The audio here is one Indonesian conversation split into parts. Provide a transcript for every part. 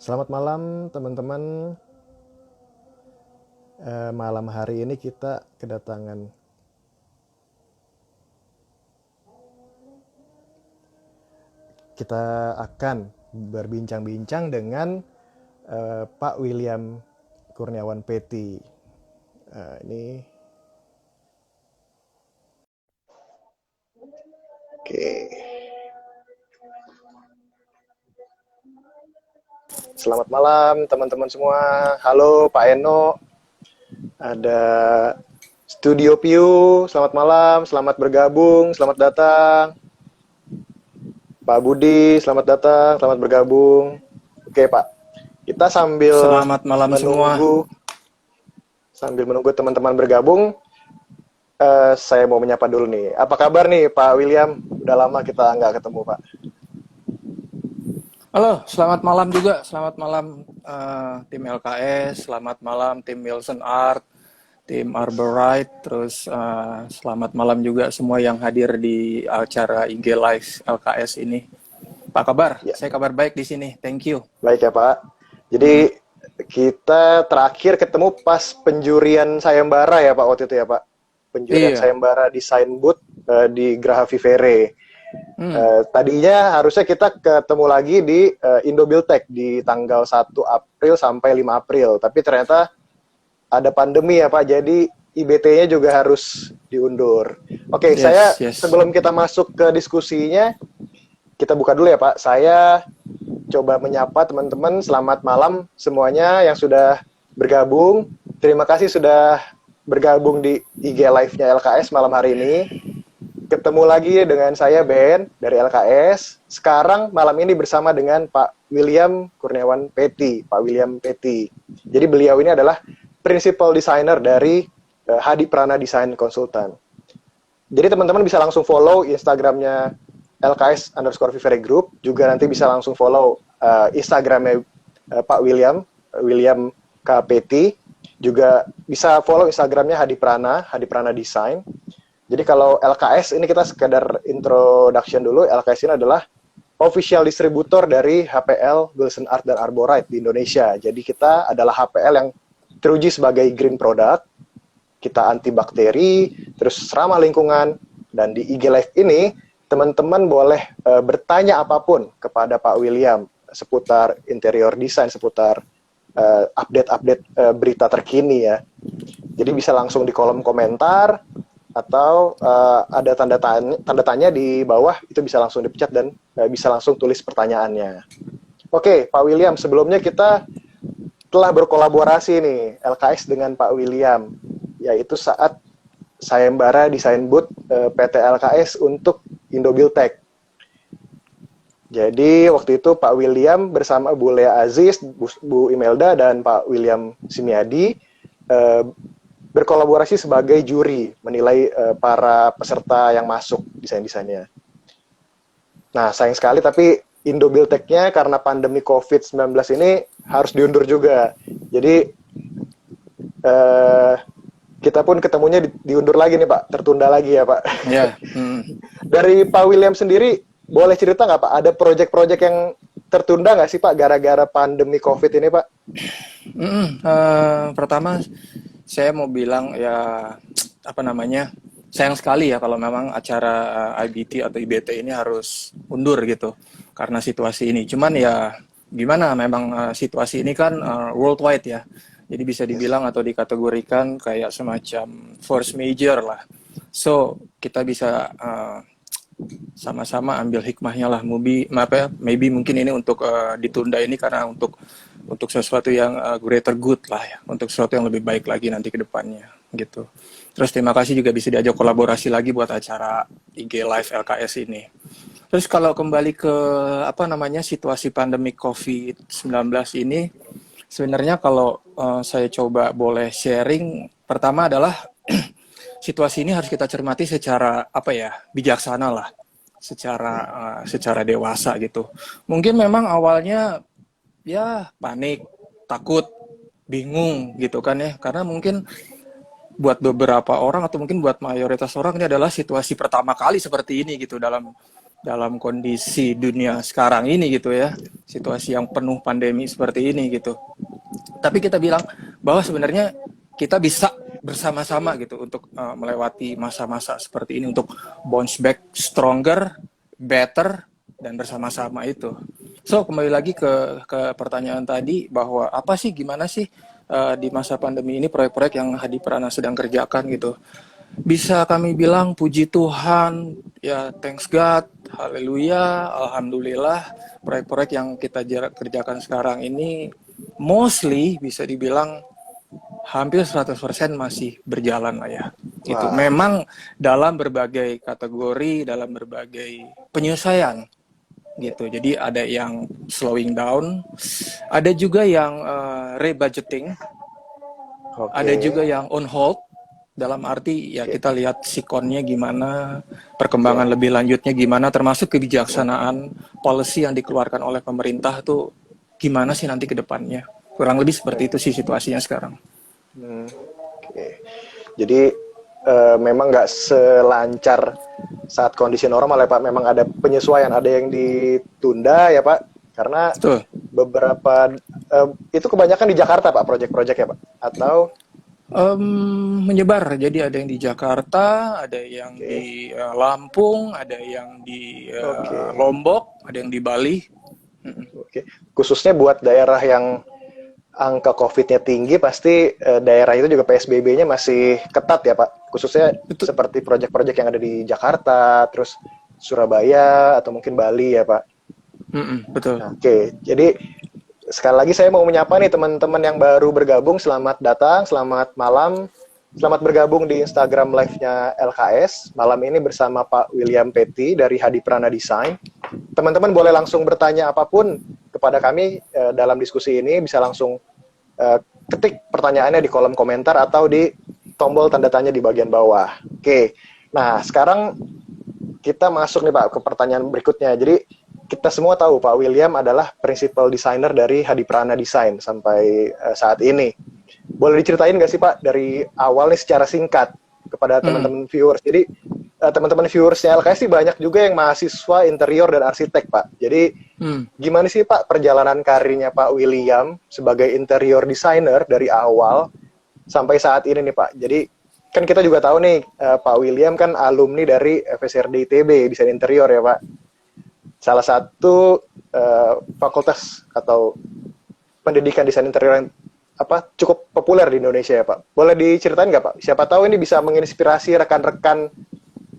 Selamat malam teman-teman. Malam hari ini kita akan berbincang-bincang dengan Pak William Kurniawan Peti. Ini oke. Selamat malam teman-teman semua. Halo Pak Eno. Ada Studio Piu. Selamat malam, selamat bergabung, selamat datang. Pak Budi, selamat datang, selamat bergabung. Oke Pak, kita Selamat malam semua. menunggu teman-teman bergabung. Saya mau menyapa dulu nih. Apa kabar nih Pak William? Udah lama kita nggak ketemu Pak. Halo, selamat malam juga. Selamat malam tim LKS, selamat malam tim Wilson Art, tim Arborite, terus selamat malam juga semua yang hadir di acara IG Live LKS ini. Apa kabar? Ya. Saya kabar baik di sini. Thank you. Baik ya Pak. Jadi kita terakhir ketemu pas penjurian sayembara ya Pak waktu itu ya Pak. Penjurian sayembara desain booth di Graha Vivere. Tadinya harusnya kita ketemu lagi di Indobuildtech di tanggal 1 April sampai 5 April. Tapi ternyata ada pandemi ya Pak, jadi IBT-nya juga harus diundur. Oke, saya sebelum kita masuk ke diskusinya, kita buka dulu ya Pak. Saya coba menyapa teman-teman, selamat malam semuanya yang sudah bergabung. Terima kasih sudah bergabung di IG Live-nya LKS malam hari ini. Ketemu lagi dengan saya Ben dari LKS. Sekarang malam ini bersama dengan Pak William Kurniawan Peti, Pak William Peti. Jadi beliau ini adalah principal designer dari Hadi Prana Design Consultant. Jadi teman-teman bisa langsung follow Instagramnya LKS_Vivere Group. Juga nanti bisa langsung follow Instagramnya Pak William K. Peti. Juga bisa follow Instagramnya Hadi Prana Design. Jadi kalau LKS ini kita sekedar introduction dulu. LKS ini adalah official distributor dari HPL, Wilson Art, dan Arborite di Indonesia. Jadi kita adalah HPL yang teruji sebagai green product. Kita antibakteri, terus ramah lingkungan. Dan di IG Live ini, teman-teman boleh bertanya apapun kepada Pak William seputar interior design, seputar update-update berita terkini ya. Jadi bisa langsung di kolom komentar, atau ada tanda tanya di bawah, itu bisa langsung dipencet dan bisa langsung tulis pertanyaannya. Oke, Pak William, sebelumnya kita telah berkolaborasi nih LKS dengan Pak William, yaitu saat sayembara desain booth PT LKS untuk Indobuildtech. Jadi waktu itu Pak William bersama Bu Lea Aziz, Bu Imelda, dan Pak William Simiadi berkolaborasi sebagai juri menilai para peserta yang masuk desain-desainnya. Nah, sayang sekali tapi Indobuildtech-nya karena pandemi COVID-19 ini harus diundur juga. Jadi kita pun ketemunya diundur lagi nih Pak, tertunda lagi ya Pak. Ya. Dari Pak William sendiri, boleh cerita nggak Pak, ada proyek-proyek yang tertunda nggak sih Pak gara-gara pandemi COVID ini Pak? Pertama, saya mau bilang ya sayang sekali ya kalau memang acara IBT atau IBT ini harus mundur gitu karena situasi ini. Cuman ya gimana, memang situasi ini kan worldwide ya. Jadi bisa dibilang atau dikategorikan kayak semacam force major lah. So kita bisa sama-sama ambil hikmahnya lah. Maybe mungkin ini untuk ditunda ini karena untuk sesuatu yang greater good lah ya, untuk sesuatu yang lebih baik lagi nanti ke depannya gitu. Terus terima kasih juga bisa diajak kolaborasi lagi buat acara IG Live LKS ini. Terus kalau kembali ke situasi pandemi COVID-19 ini, sebenarnya kalau saya coba boleh sharing, pertama adalah situasi ini harus kita cermati secara bijaksana lah, secara dewasa gitu. Mungkin memang awalnya ya panik, takut, bingung gitu kan ya, karena mungkin buat beberapa orang atau mungkin buat mayoritas orang ini adalah situasi pertama kali seperti ini gitu dalam dalam kondisi dunia sekarang ini gitu ya, situasi yang penuh pandemi seperti ini gitu. Tapi kita bilang bahwa sebenarnya kita bisa bersama-sama gitu untuk melewati masa-masa seperti ini, untuk bounce back stronger, better, dan bersama-sama itu. So kembali lagi ke pertanyaan tadi bahwa apa sih, gimana sih di masa pandemi ini proyek-proyek yang Hadi Prana sedang kerjakan gitu. Bisa kami bilang puji Tuhan, ya thanks God, haleluya, alhamdulillah, proyek-proyek yang kita kerjakan sekarang ini mostly bisa dibilang hampir 100% masih berjalan lah ya. Itu Wah. memang dalam berbagai kategori, dalam berbagai penyesuaian gitu. Jadi ada yang slowing down, ada juga yang rebudgeting, ada juga Oke. yang on hold. Dalam arti ya Oke. kita lihat sikonnya gimana, perkembangan Oke. lebih lanjutnya gimana, termasuk kebijaksanaan policy yang dikeluarkan oleh pemerintah tuh gimana sih nanti ke depannya. Kurang lebih seperti itu sih situasinya sekarang. Oke. Jadi memang nggak selancar saat kondisi normal ya Pak. Memang ada penyesuaian, ada yang ditunda ya Pak. Karena Betul. beberapa itu kebanyakan di Jakarta Pak, proyek-proyek ya Pak. Atau Menyebar, jadi ada yang di Jakarta, ada yang oke. di Lampung, ada yang di Oke. Lombok, ada yang di Bali. Oke. Khususnya buat daerah yang angka COVID-nya tinggi, pasti daerah itu juga PSBB-nya masih ketat ya Pak. Khususnya Betul. seperti proyek-proyek yang ada di Jakarta, terus Surabaya, atau mungkin Bali ya Pak. Betul. Nah, oke, jadi sekali lagi saya mau menyapa nih teman-teman yang baru bergabung. Selamat datang, selamat malam. Selamat bergabung di Instagram Live-nya LKS. Malam ini bersama Pak William Petty dari Hadi Prana Design. Teman-teman boleh langsung bertanya apapun kepada kami dalam diskusi ini. Bisa langsung ketik pertanyaannya di kolom komentar atau di tombol tanda tanya di bagian bawah. Oke, nah sekarang kita masuk nih Pak ke pertanyaan berikutnya. Jadi kita semua tahu Pak William adalah principal designer dari Hadi Prana Design sampai saat ini. Boleh diceritain nggak sih Pak dari awal nih secara singkat kepada teman-teman viewers. Jadi teman-teman viewersnya LKS sih banyak juga yang mahasiswa interior dan arsitek Pak. Jadi gimana sih Pak perjalanan karirnya Pak William sebagai interior designer dari awal sampai saat ini nih Pak. Jadi kan kita juga tahu nih Pak William kan alumni dari FSRD ITB Desain Interior ya Pak. Salah satu fakultas atau pendidikan desain interior yang cukup populer di Indonesia ya Pak. Boleh diceritain nggak Pak? Siapa tahu ini bisa menginspirasi rekan-rekan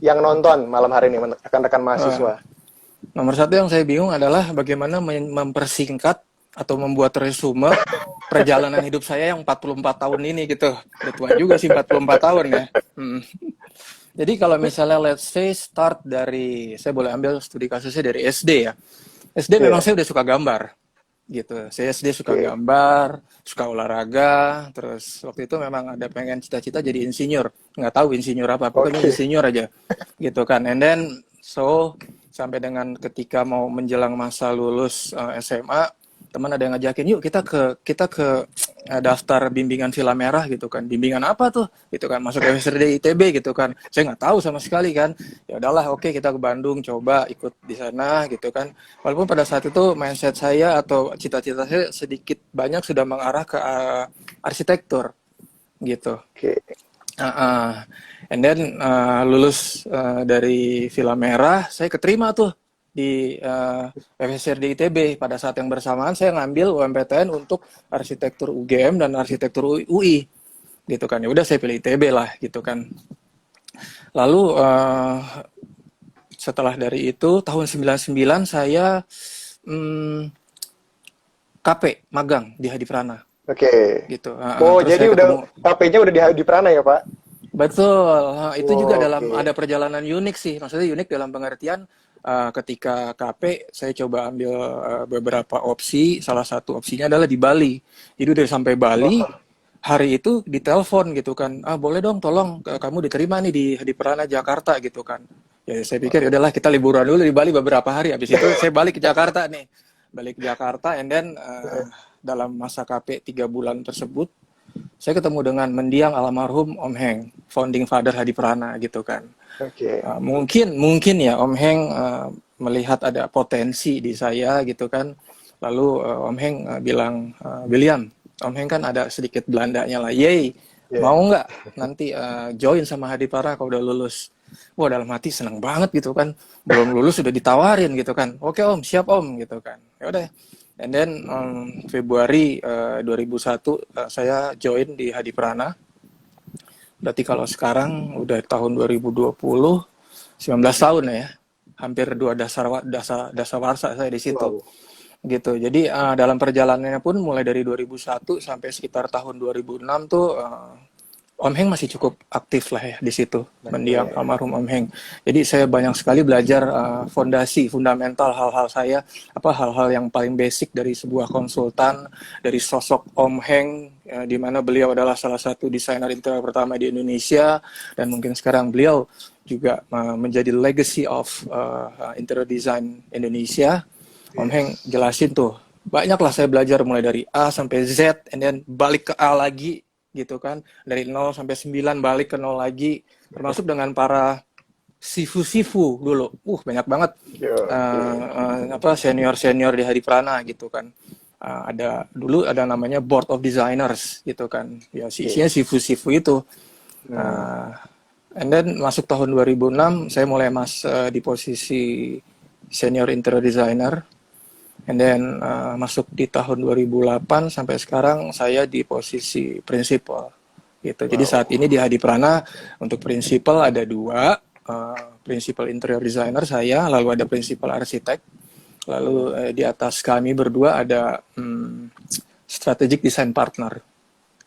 yang nonton malam hari ini, rekan-rekan mahasiswa. Nomor satu yang saya bingung adalah bagaimana mempersingkat atau membuat resume perjalanan hidup saya yang 44 tahun ini gitu. Udah tua juga sih 44 tahun ya. Jadi kalau misalnya let's say start dari, saya boleh ambil studi kasusnya dari SD ya. SD memang saya udah suka gambar gitu. Saya SD suka gambar, suka olahraga, terus waktu itu memang ada pengen cita-cita jadi insinyur. Nggak tahu insinyur apa, pokoknya insinyur aja gitu kan. And then so sampai dengan ketika mau menjelang masa lulus SMA, teman ada yang ngajakin yuk kita ke daftar bimbingan Villa Merah gitu kan. Bimbingan apa tuh gitu kan, masuk FSRD ITB gitu kan. Saya nggak tahu sama sekali kan. Ya udahlah, oke, kita ke Bandung coba ikut di sana gitu kan. Walaupun pada saat itu mindset saya atau cita-cita saya sedikit banyak sudah mengarah ke arsitektur gitu. And then lulus dari Villa Merah, saya keterima tuh di FSRD ITB. Pada saat yang bersamaan saya ngambil UMPTN untuk arsitektur UGM dan arsitektur UI gitu kan. Ya udah saya pilih ITB lah gitu kan. Lalu setelah dari itu tahun 99 saya KP magang di Hadi Prana. Gitu. Jadi udah KP-nya udah di Hadi Prana ya Pak? Betul. Itu juga dalam ada perjalanan unik sih. Maksudnya unik dalam pengertian ketika KP saya coba ambil beberapa opsi. Salah satu opsinya adalah di Bali. Jadi udah sampai Bali, hari itu ditelepon gitu kan. Boleh dong tolong kamu diterima nih di Hadi Prana Jakarta gitu kan. Ya saya pikir udahlah kita liburan dulu di Bali beberapa hari. Habis itu saya balik ke Jakarta nih. Balik ke Jakarta and then dalam masa KP 3 bulan tersebut saya ketemu dengan mendiang almarhum Om Heng, founding father Hadi Prana gitu kan. Mungkin ya Om Heng melihat ada potensi di saya gitu kan. Lalu Om Heng bilang, William, Om Heng kan ada sedikit Belandanya lah, yey, Yeah. mau nggak nanti join sama Hadipara kalau udah lulus? Wah, dalam hati seneng banget gitu kan, belum lulus sudah ditawarin gitu kan. Oke Om, siap Om gitu kan. Ya udah. And then Februari 2001 saya join di Hadiprana. Berarti kalau sekarang udah tahun 2020, 19 tahun ya. Hampir 2 dasawarsa saya di situ. Wow. Gitu. Jadi dalam perjalanannya pun mulai dari 2001 sampai sekitar tahun 2006 tuh Om Heng masih cukup aktif lah ya di situ, mendiang almarhum Om Heng. Jadi saya banyak sekali belajar fondasi, fundamental hal-hal saya, hal-hal yang paling basic dari sebuah konsultan, dari sosok Om Heng, di mana beliau adalah salah satu desainer interior pertama di Indonesia, dan mungkin sekarang beliau juga menjadi legacy of interior design Indonesia. Om Heng jelasin tuh, banyaklah saya belajar mulai dari A sampai Z, and then balik ke A lagi, gitu kan, dari 0 sampai 9 balik ke 0 lagi, termasuk dengan para sifu-sifu dulu, banyak banget senior-senior di Hadiprana gitu kan. Dulu ada namanya Board of Designers gitu kan, ya isinya sifu-sifu itu. And then masuk tahun 2006 saya mulai di posisi senior interior designer. And then masuk di tahun 2008 sampai sekarang saya di posisi principal gitu. Jadi saat ini di Hadiprana untuk principal ada 2, principal interior designer saya, lalu ada principal arsitek, lalu di atas kami berdua ada strategic design partner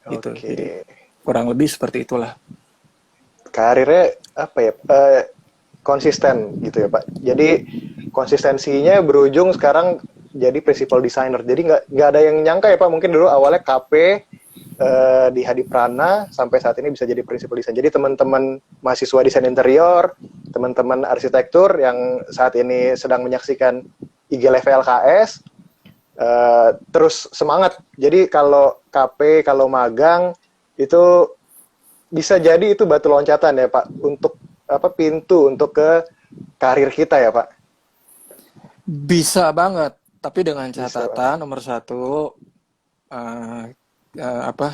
gitu. Jadi kurang lebih seperti itulah. Karirnya apa ya? Konsisten gitu ya Pak. Jadi konsistensinya berujung sekarang jadi principal designer. Jadi nggak ada yang nyangka ya Pak. Mungkin dulu awalnya KP di Hadiprana sampai saat ini bisa jadi principal design. Jadi teman-teman mahasiswa desain interior, teman-teman arsitektur yang saat ini sedang menyaksikan IG Live LKS, terus semangat. Jadi kalau KP, kalau magang itu bisa jadi itu batu loncatan ya Pak untuk pintu untuk ke karir kita ya Pak. Bisa banget, tapi dengan catatan nomor 1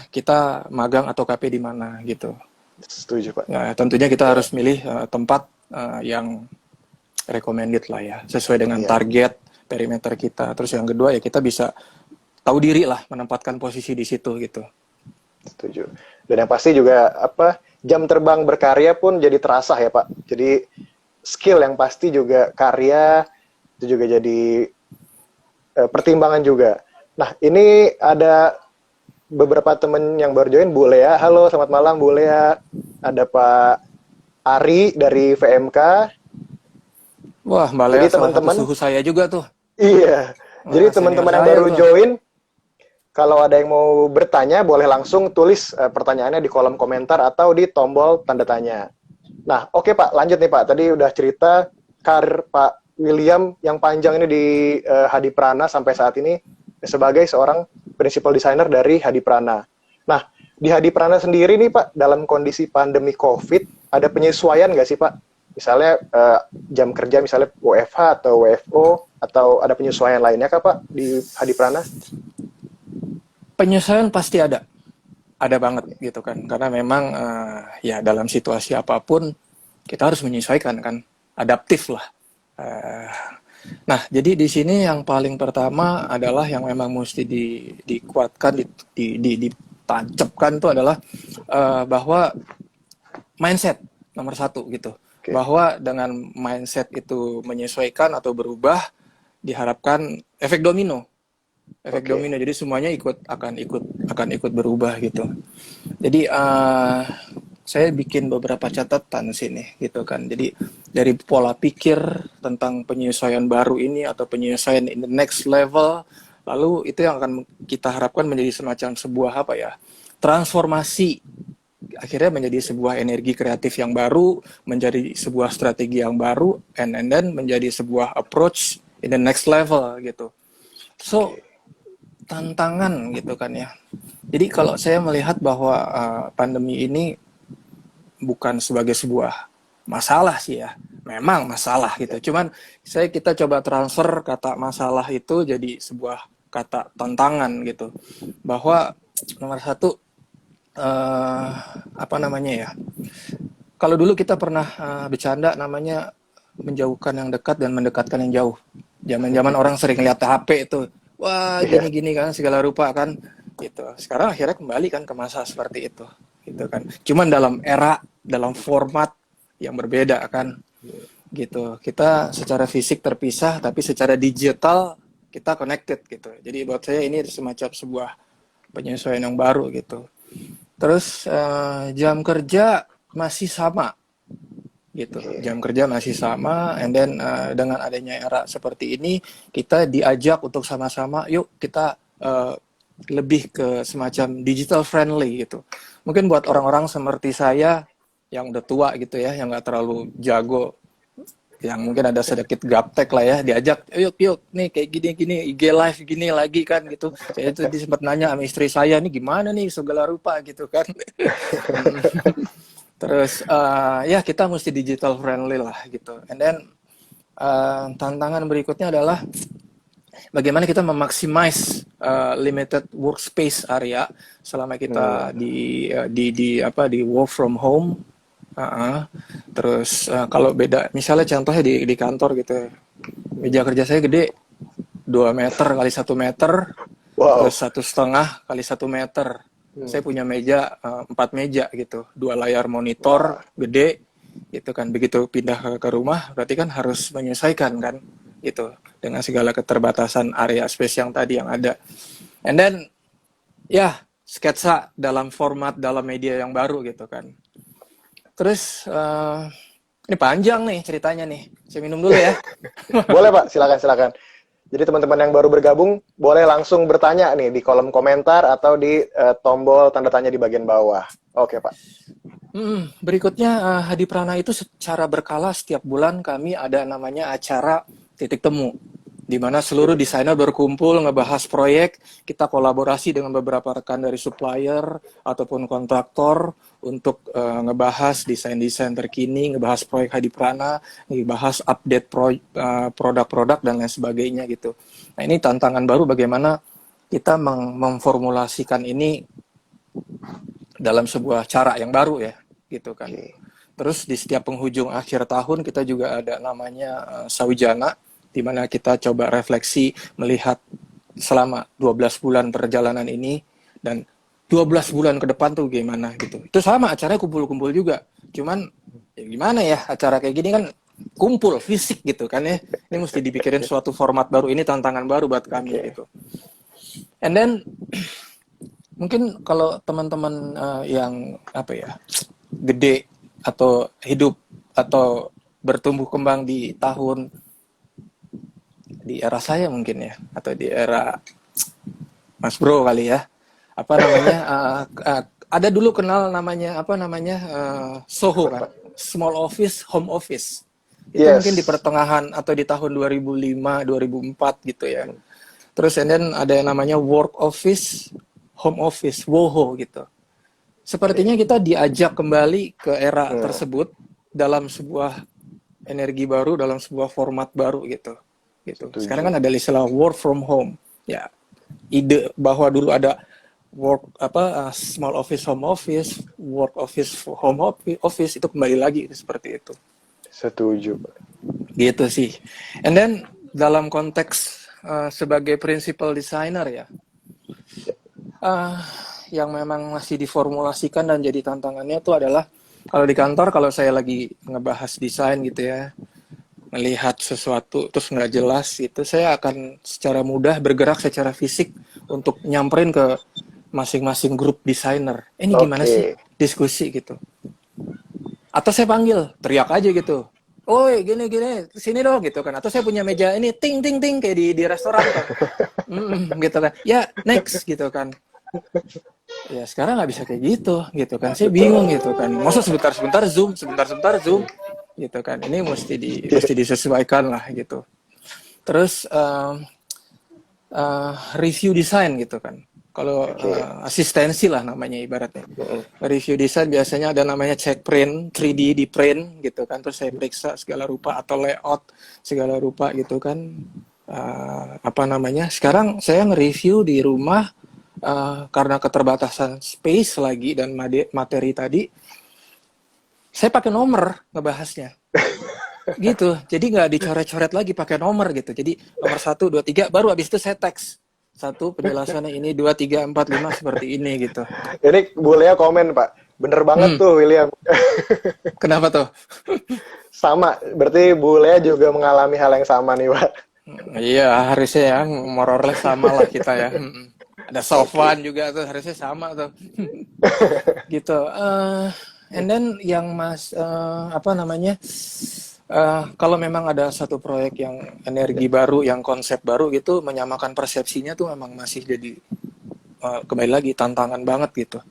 kita magang atau KP di mana gitu. Setuju Pak. Ya, tentunya kita harus milih tempat yang recommended lah ya, sesuai dengan target perimeter kita. Terus yang kedua ya kita bisa tahu diri lah, menempatkan posisi di situ gitu. Setuju. Dan yang pasti juga jam terbang berkarya pun jadi terasa ya Pak. Jadi skill yang pasti juga karya itu juga jadi pertimbangan juga. Nah ini ada beberapa teman yang baru join, Bu Lea. Halo, selamat malam Bu Lea. Ada Pak Ari dari VMK. Wah, Mbak Lea salah satu suhu saya juga tuh. Iya. Jadi teman-teman yang baru join, kalau ada yang mau bertanya, boleh langsung tulis pertanyaannya di kolom komentar atau di tombol tanda tanya. Nah, oke Pak, lanjut nih Pak. Tadi udah cerita karir Pak William yang panjang ini di Hadiprana sampai saat ini sebagai seorang principal designer dari Hadiprana. Nah, di Hadiprana sendiri nih Pak, dalam kondisi pandemi COVID, ada penyesuaian nggak sih Pak? Misalnya jam kerja misalnya WFH atau WFO, atau ada penyesuaian lainnya kah Pak di Hadiprana? Penyesuaian pasti ada banget gitu kan, karena memang ya dalam situasi apapun kita harus menyesuaikan kan, adaptif lah. Nah jadi di sini yang paling pertama adalah yang memang mesti dikuatkan, ditancapkan itu adalah bahwa mindset nomor 1 gitu. Bahwa dengan mindset itu menyesuaikan atau berubah, diharapkan efek domino. Domino, jadi semuanya akan ikut berubah gitu. Jadi saya bikin beberapa catatan sini gitu kan. Jadi dari pola pikir tentang penyesuaian baru ini atau penyesuaian in the next level, lalu itu yang akan kita harapkan menjadi semacam sebuah transformasi, akhirnya menjadi sebuah energi kreatif yang baru, menjadi sebuah strategi yang baru, and then menjadi sebuah approach in the next level gitu. So tantangan gitu kan ya. Jadi kalau saya melihat bahwa pandemi ini bukan sebagai sebuah masalah sih ya, memang masalah gitu. Cuman kita coba transfer kata masalah itu jadi sebuah kata tantangan gitu, bahwa nomor satu, apa namanya ya, kalau dulu kita pernah bercanda namanya menjauhkan yang dekat dan mendekatkan yang jauh. Zaman-zaman orang sering lihat HP itu, wah Iya. gini-gini kan segala rupa kan, gitu. Sekarang akhirnya kembali kan ke masa seperti itu, gitu kan. Cuman dalam format yang berbeda kan, gitu. Kita secara fisik terpisah, tapi secara digital kita connected gitu. Jadi buat saya ini semacam sebuah penyesuaian yang baru gitu. Terus jam kerja masih sama gitu. Jam kerja masih sama, and then dengan adanya era seperti ini, kita diajak untuk sama-sama, yuk kita lebih ke semacam digital friendly gitu. Mungkin buat orang-orang seperti saya yang udah tua gitu ya, yang nggak terlalu jago, yang mungkin ada sedikit gaptek lah ya, diajak, yuk nih kayak gini-gini, IG live gini lagi kan gitu. Saya tuh sempat nanya sama istri saya, nih gimana nih segala rupa gitu kan. Terus ya kita mesti digital friendly lah gitu. And then tantangan berikutnya adalah bagaimana kita memaximize limited workspace area selama kita di work from home. Terus kalau beda, misalnya contohnya di kantor gitu, meja kerja saya gede 2 meter kali 1 meter, Wow. terus 1,5 kali 1 meter. Saya punya meja 4 meja gitu, 2 layar monitor gede gitu kan. Begitu pindah ke rumah, berarti kan harus menyesuaikan kan gitu dengan segala keterbatasan area space yang tadi yang ada. And then ya sketsa dalam format dalam media yang baru gitu kan. Terus ini panjang nih ceritanya nih. Saya minum dulu ya. Boleh Pak, silakan. Jadi teman-teman yang baru bergabung boleh langsung bertanya nih di kolom komentar atau di tombol tanda tanya di bagian bawah. Oke Pak. Berikutnya Hadi Prana itu secara berkala setiap bulan kami ada namanya acara titik temu, di mana seluruh desainer berkumpul ngebahas proyek. Kita kolaborasi dengan beberapa rekan dari supplier ataupun kontraktor untuk ngebahas desain-desain terkini, ngebahas proyek Hadi Prana, ngebahas update produk-produk dan lain sebagainya gitu. Nah ini tantangan baru bagaimana kita memformulasikan ini dalam sebuah cara yang baru ya gitu kan. Terus di setiap penghujung akhir tahun kita juga ada namanya Sawijana, di mana kita coba refleksi melihat selama 12 bulan perjalanan ini dan 12 bulan ke depan tuh gimana gitu. Itu sama acaranya kumpul-kumpul juga. Cuman ya gimana ya acara kayak gini kan kumpul fisik gitu kan ya. Ini mesti dipikirin suatu format baru, ini tantangan baru buat kami gitu. And then mungkin kalau teman-teman yang apa ya, gede atau hidup atau bertumbuh kembang di era saya mungkin ya, atau di era Mas Bro kali ya, apa namanya, ada dulu kenal namanya apa namanya, SOHO kan, small office home office. Itu mungkin di pertengahan atau di tahun 2005 2004 gitu ya. Terus and then ada yang namanya work office home office, WOHO gitu. Sepertinya kita diajak kembali ke era tersebut dalam sebuah energi baru, dalam sebuah format baru gitu. Sekarang kan ada istilah work from home. Ya, ide bahwa dulu ada small office home office, work office home office itu kembali lagi seperti itu. Setuju. Gitu sih. And then dalam konteks sebagai principal designer ya, yang memang masih diformulasikan dan jadi tantangannya itu adalah kalau di kantor, kalau saya lagi ngebahas desain gitu ya, melihat sesuatu terus nggak jelas itu, saya akan secara mudah bergerak secara fisik untuk nyamperin ke masing-masing grup desainer. Ini gimana sih diskusi gitu? Atau saya panggil, teriak aja gitu. Oi, gini, sini dong gitu kan. Atau saya punya meja ini, ting kayak di restoran kan. Gitu kan. Ya, next gitu kan. Ya sekarang nggak bisa kayak gitu kan. Saya bingung gitu kan. Masa sebentar zoom gitu kan. Ini mesti disesuaikan lah gitu. Terus review desain gitu kan. Kalau Oke. asistensi lah namanya ibaratnya. Mm-mm. Review desain biasanya ada namanya check print, 3D di print gitu kan. Terus saya periksa segala rupa atau layout segala rupa gitu kan. Apa namanya? Sekarang saya nge-review di rumah karena keterbatasan space lagi dan materi tadi. Saya pakai nomor ngebahasnya gitu. Jadi nggak dicoret-coret lagi pakai nomor gitu. Jadi nomor 1, 2, 3 baru habis itu saya teks. Satu penjelasannya ini, 2, 3, 4, 5 seperti ini gitu. Ini boleh ya komen Pak. Bener banget Hmm, tuh William. kenapa tuh? Sama, berarti Bule juga mengalami hal yang sama nih Pak. Iya, harusnya ya, more or less sama lah kita ya. Ada Sofwan Oke. juga tuh, harusnya sama tuh. Gitu. And then yang apa namanya, kalau memang ada satu proyek yang energi baru, yang konsep baru gitu, menyamakan persepsinya tuh memang masih jadi, kembali lagi, tantangan banget gitu.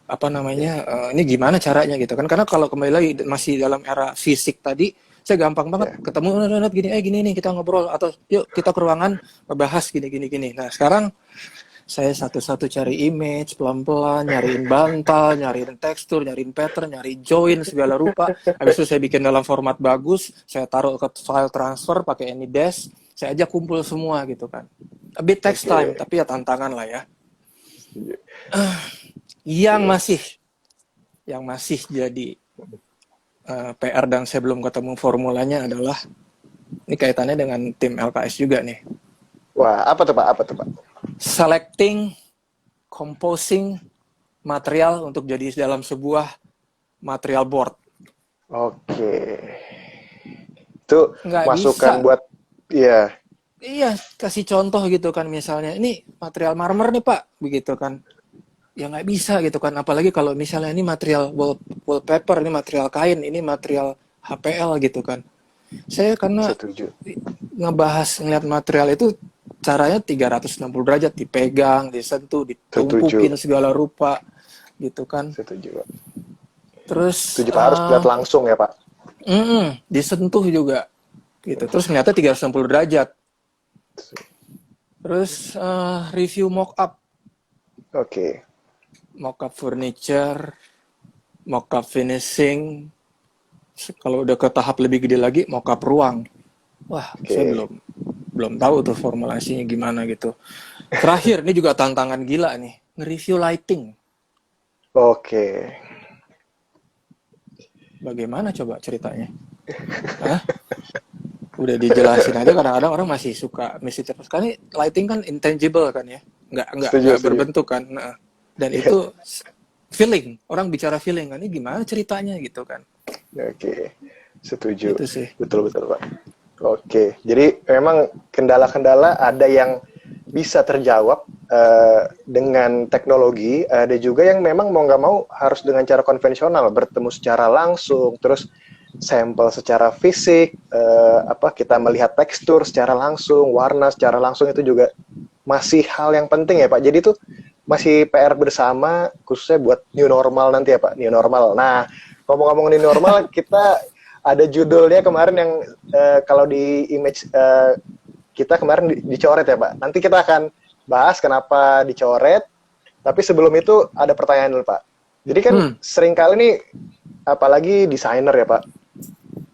Apa namanya, ini gimana caranya gitu kan, karena kalau kembali lagi masih dalam era fisik tadi, saya gampang banget Ya. ketemu gini, gini nih kita ngobrol, atau yuk kita ke ruangan ngebahas gini. Nah sekarang saya satu-satu cari image pelan-pelan, nyariin bantal, nyariin tekstur, nyariin pattern, nyari join segala rupa. Habis itu saya bikin dalam format bagus, saya taruh ke file transfer pakai AnyDesk, saya ajak kumpul semua gitu kan. A bit takes time, Oke. tapi ya tantangan lah ya. Yang masih jadi PR dan saya belum ketemu formulanya adalah, ini kaitannya dengan tim LKS juga nih. Wah, apa tuh Pak? Apa tuh Pak? Selecting, composing material untuk jadi dalam sebuah material board. Oke. Itu Nggak bisa. masukan buat ya. Iya, kasih contoh gitu kan, misalnya ini material marmer nih Pak, begitu kan. Ya nggak bisa gitu kan, apalagi kalau misalnya ini material wallpaper, ini material kain, ini material HPL gitu kan. Saya karena Setuju. ngeliat material itu caranya 360 derajat, dipegang, disentuh, Setuju. ditumpukin segala rupa gitu kan. Setuju Pak. Terus Setuju Pak, harus lihat langsung ya Pak. disentuh juga gitu. Terus ternyata 360 derajat. Terus review Oke. mock-up furniture, mock-up finishing. Kalau udah ke tahap lebih gede lagi, mock-up ruang. Wah, saya Oke. belum tahu tuh formulasinya gimana gitu. Terakhir, ini juga tantangan gila nih, nge-review lighting. Oke. Bagaimana coba ceritanya? Hah? Udah dijelasin aja, kadang-kadang orang masih suka misterius. Karena lighting kan intangible kan ya, Setuju, nggak setuju. berbentuk kan. Nah, dan Iya. itu feeling, orang bicara feeling kan, ini gimana ceritanya gitu kan. Oke. Setuju. Itu sih. Betul, betul Pak. Oke. Jadi memang kendala-kendala ada yang bisa terjawab dengan teknologi, ada juga yang memang mau nggak mau harus dengan cara konvensional, bertemu secara langsung, terus sampel secara fisik, kita melihat tekstur secara langsung, warna secara langsung, itu juga masih hal yang penting ya Pak. Jadi itu masih PR bersama, khususnya buat new normal nanti ya Pak, new normal. Nah, ngomong-ngomong new normal, kita ada judulnya kemarin yang kalau di image kita kemarin dicoret ya Pak. Nanti kita akan bahas kenapa dicoret. Tapi sebelum itu ada pertanyaan dulu Pak. Jadi kan seringkali nih, apalagi desainer ya Pak,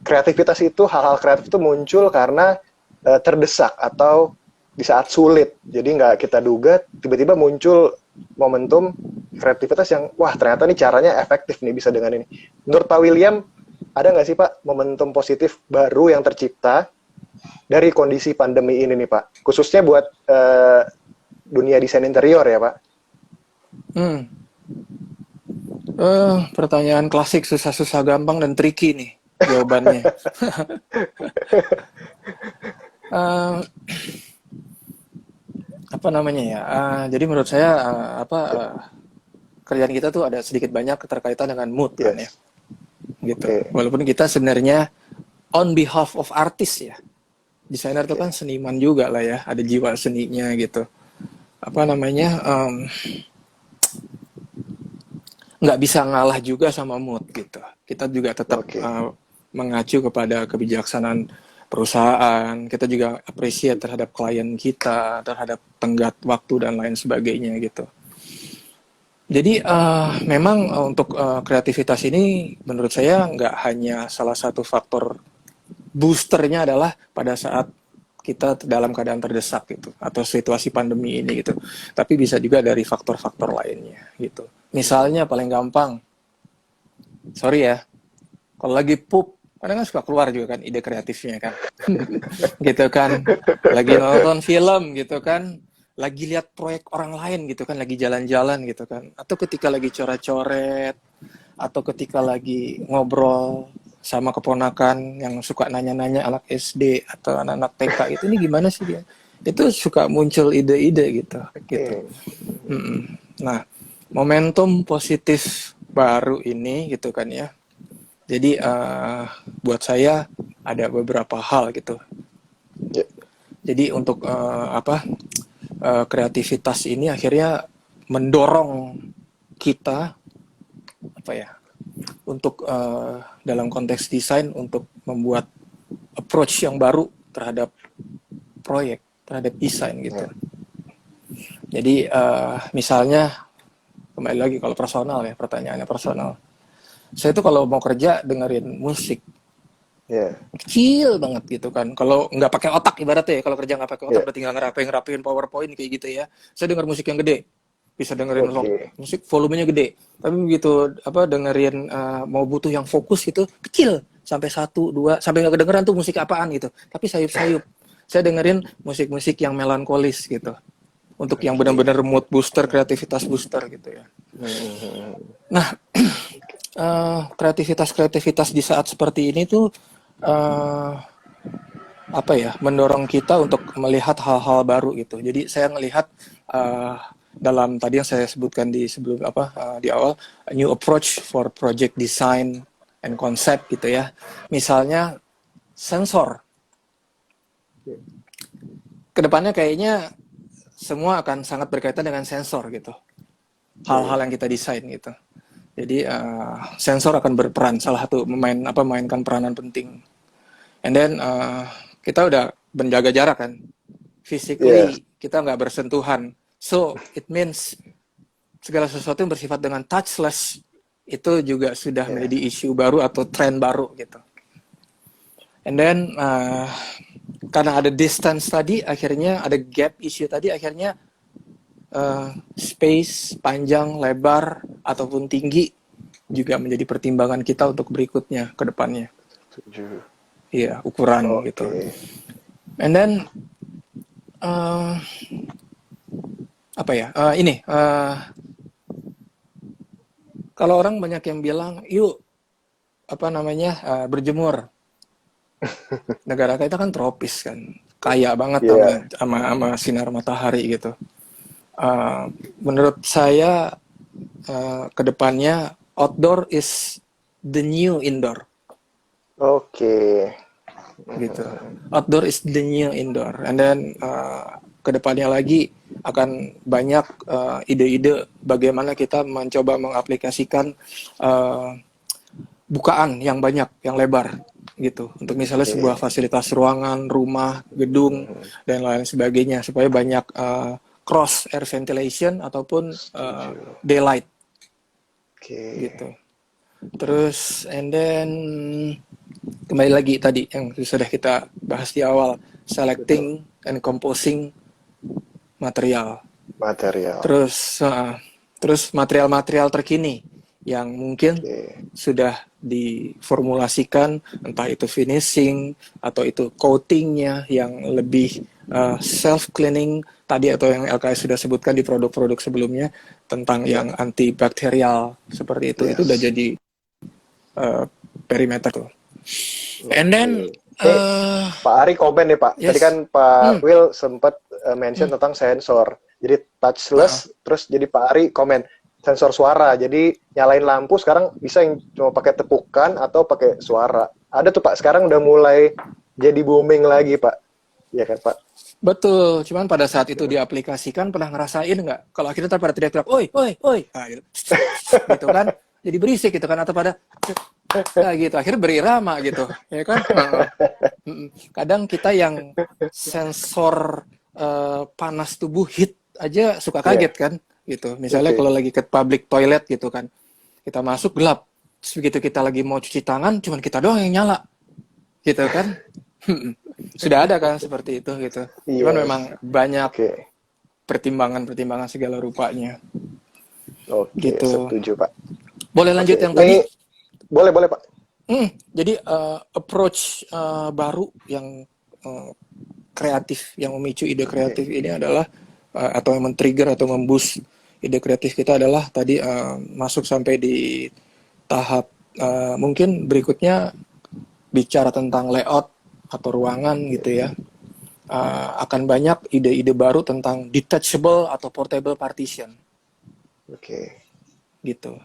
kreativitas itu, hal-hal kreatif itu muncul karena terdesak atau di saat sulit. Jadi nggak kita duga, tiba-tiba muncul momentum kreativitas yang, wah ternyata nih caranya efektif nih, bisa dengan ini. Menurut Pak William, ada nggak sih Pak momentum positif baru yang tercipta dari kondisi pandemi ini nih Pak? Khususnya buat dunia desain interior ya Pak? Pertanyaan klasik, susah-susah gampang dan tricky nih jawabannya. Apa namanya ya? Jadi menurut saya kerjaan kita tuh ada sedikit banyak keterkaitan dengan mood kan ya, Yes. gitu. Oke. Walaupun kita sebenarnya on behalf of artist ya, desainer tuh kan seniman juga lah ya, ada jiwa seninya gitu. Apa namanya? Nggak bisa ngalah juga sama mood gitu. Kita juga tetap Oke. mengacu kepada kebijaksanaan perusahaan, kita juga appreciate terhadap klien kita, terhadap tenggat waktu dan lain sebagainya gitu. Jadi memang untuk kreativitas ini menurut saya nggak hanya salah satu faktor boosternya adalah pada saat kita dalam keadaan terdesak gitu atau situasi pandemi ini gitu. Tapi bisa juga dari faktor-faktor lainnya gitu. Misalnya paling gampang, sorry ya, kalau lagi pup kadang kan suka keluar juga kan ide kreatifnya kan. Gitu kan. Lagi nonton film gitu kan, lagi lihat proyek orang lain gitu kan, lagi jalan-jalan gitu kan, atau ketika lagi coret-coret, atau ketika lagi ngobrol sama keponakan yang suka nanya-nanya anak SD atau anak-anak TK itu, ini gimana sih dia, itu suka muncul ide-ide gitu. Nah, momentum positif baru ini gitu kan ya, jadi buat saya ada beberapa hal gitu. Jadi untuk kreativitas ini akhirnya mendorong kita untuk dalam konteks desain untuk membuat approach yang baru terhadap proyek, terhadap desain gitu. Jadi misalnya kembali lagi kalau personal ya, pertanyaannya personal. Saya tuh kalau mau kerja dengerin musik. Kecil banget gitu kan. Kalau nggak pakai otak ibaratnya ya, kalau kerja nggak pakai otak berarti nggak ngerapain PowerPoint kayak gitu ya. Saya denger musik yang gede, bisa dengerin musik volumenya gede. Tapi begitu dengerin mau butuh yang fokus itu kecil sampai 1, 2 sampai nggak kedengeran tuh musik apaan gitu. Tapi sayup-sayup. Saya dengerin musik-musik yang melankolis gitu. Untuk yang benar-benar mood booster, kreativitas booster gitu ya. Nah, kreativitas di saat seperti ini tuh mendorong kita untuk melihat hal-hal baru gitu. Jadi saya melihat dalam tadi yang saya sebutkan di sebelum di awal, a new approach for project design and concept gitu ya. Misalnya sensor. Kedepannya kayaknya semua akan sangat berkaitan dengan sensor gitu. Hal-hal yang kita desain gitu. Jadi sensor akan berperan, salah satu memainkan peranan penting. And then kita udah menjaga jarak kan, physically kita nggak bersentuhan, so it means segala sesuatu yang bersifat dengan touchless itu juga sudah menjadi isu baru atau tren baru gitu. And then karena ada distance tadi, akhirnya ada gap issue tadi, akhirnya space, panjang, lebar, ataupun tinggi juga menjadi pertimbangan kita untuk berikutnya ke depannya. Iya, ukuran gitu. And then kalau orang banyak yang bilang, yuk berjemur. Negara kita kan tropis kan, kaya banget sama sinar matahari gitu. Menurut saya kedepannya outdoor is the new indoor. Gitu. Outdoor is the new indoor. And then kedepannya lagi akan banyak ide-ide bagaimana kita mencoba mengaplikasikan bukaan yang banyak, yang lebar gitu. Untuk misalnya sebuah fasilitas ruangan, rumah, gedung dan lain sebagainya supaya banyak cross air ventilation ataupun daylight. Gitu. Terus and then kembali lagi tadi yang sudah kita bahas di awal, selecting and composing material. Terus material-material terkini yang mungkin sudah diformulasikan, entah itu finishing atau itu coatingnya yang lebih self-cleaning tadi, atau yang LKS sudah sebutkan di produk-produk sebelumnya tentang yang antibakterial seperti itu. Itu udah jadi perimeter tuh. And then Pak Ari komen nih Pak. Tadi kan Pak Will sempat mention tentang sensor. Jadi touchless, terus jadi Pak Ari komen sensor suara. Jadi nyalain lampu sekarang bisa yang cuma pakai tepukan atau pakai suara. Ada tuh Pak, sekarang udah mulai jadi booming lagi Pak. Iya kan Pak? Betul, cuman pada saat itu diaplikasikan pernah ngerasain nggak? Kalau akhirnya pada teriak-teriak, oi, oi, oi, nah, gitu kan? Jadi berisik gitu kan? Atau pada Nah, gitu. Akhirnya berirama gitu, ya kan? Heeh. Kadang kita yang sensor panas tubuh heat aja suka Iya, kaget kan, gitu. Misalnya oke. kalau lagi ke public toilet gitu kan, kita masuk gelap. Terus begitu kita lagi mau cuci tangan, cuman kita doang yang nyala, gitu kan? Sudah ada kan seperti itu gitu. Cuman Iya, memang banyak oke. pertimbangan-pertimbangan segala rupanya, Oke, gitu. setuju, Pak. Boleh lanjut Oke, yang tadi? ini boleh boleh, Pak. Jadi approach baru yang eh, kreatif, yang memicu ide Oke. kreatif ini adalah atau yang men-trigger atau memboost ide kreatif kita adalah tadi masuk sampai di tahap mungkin berikutnya bicara tentang layout atau ruangan gitu ya. Akan banyak ide-ide baru tentang detachable atau portable partition Oke. gitu.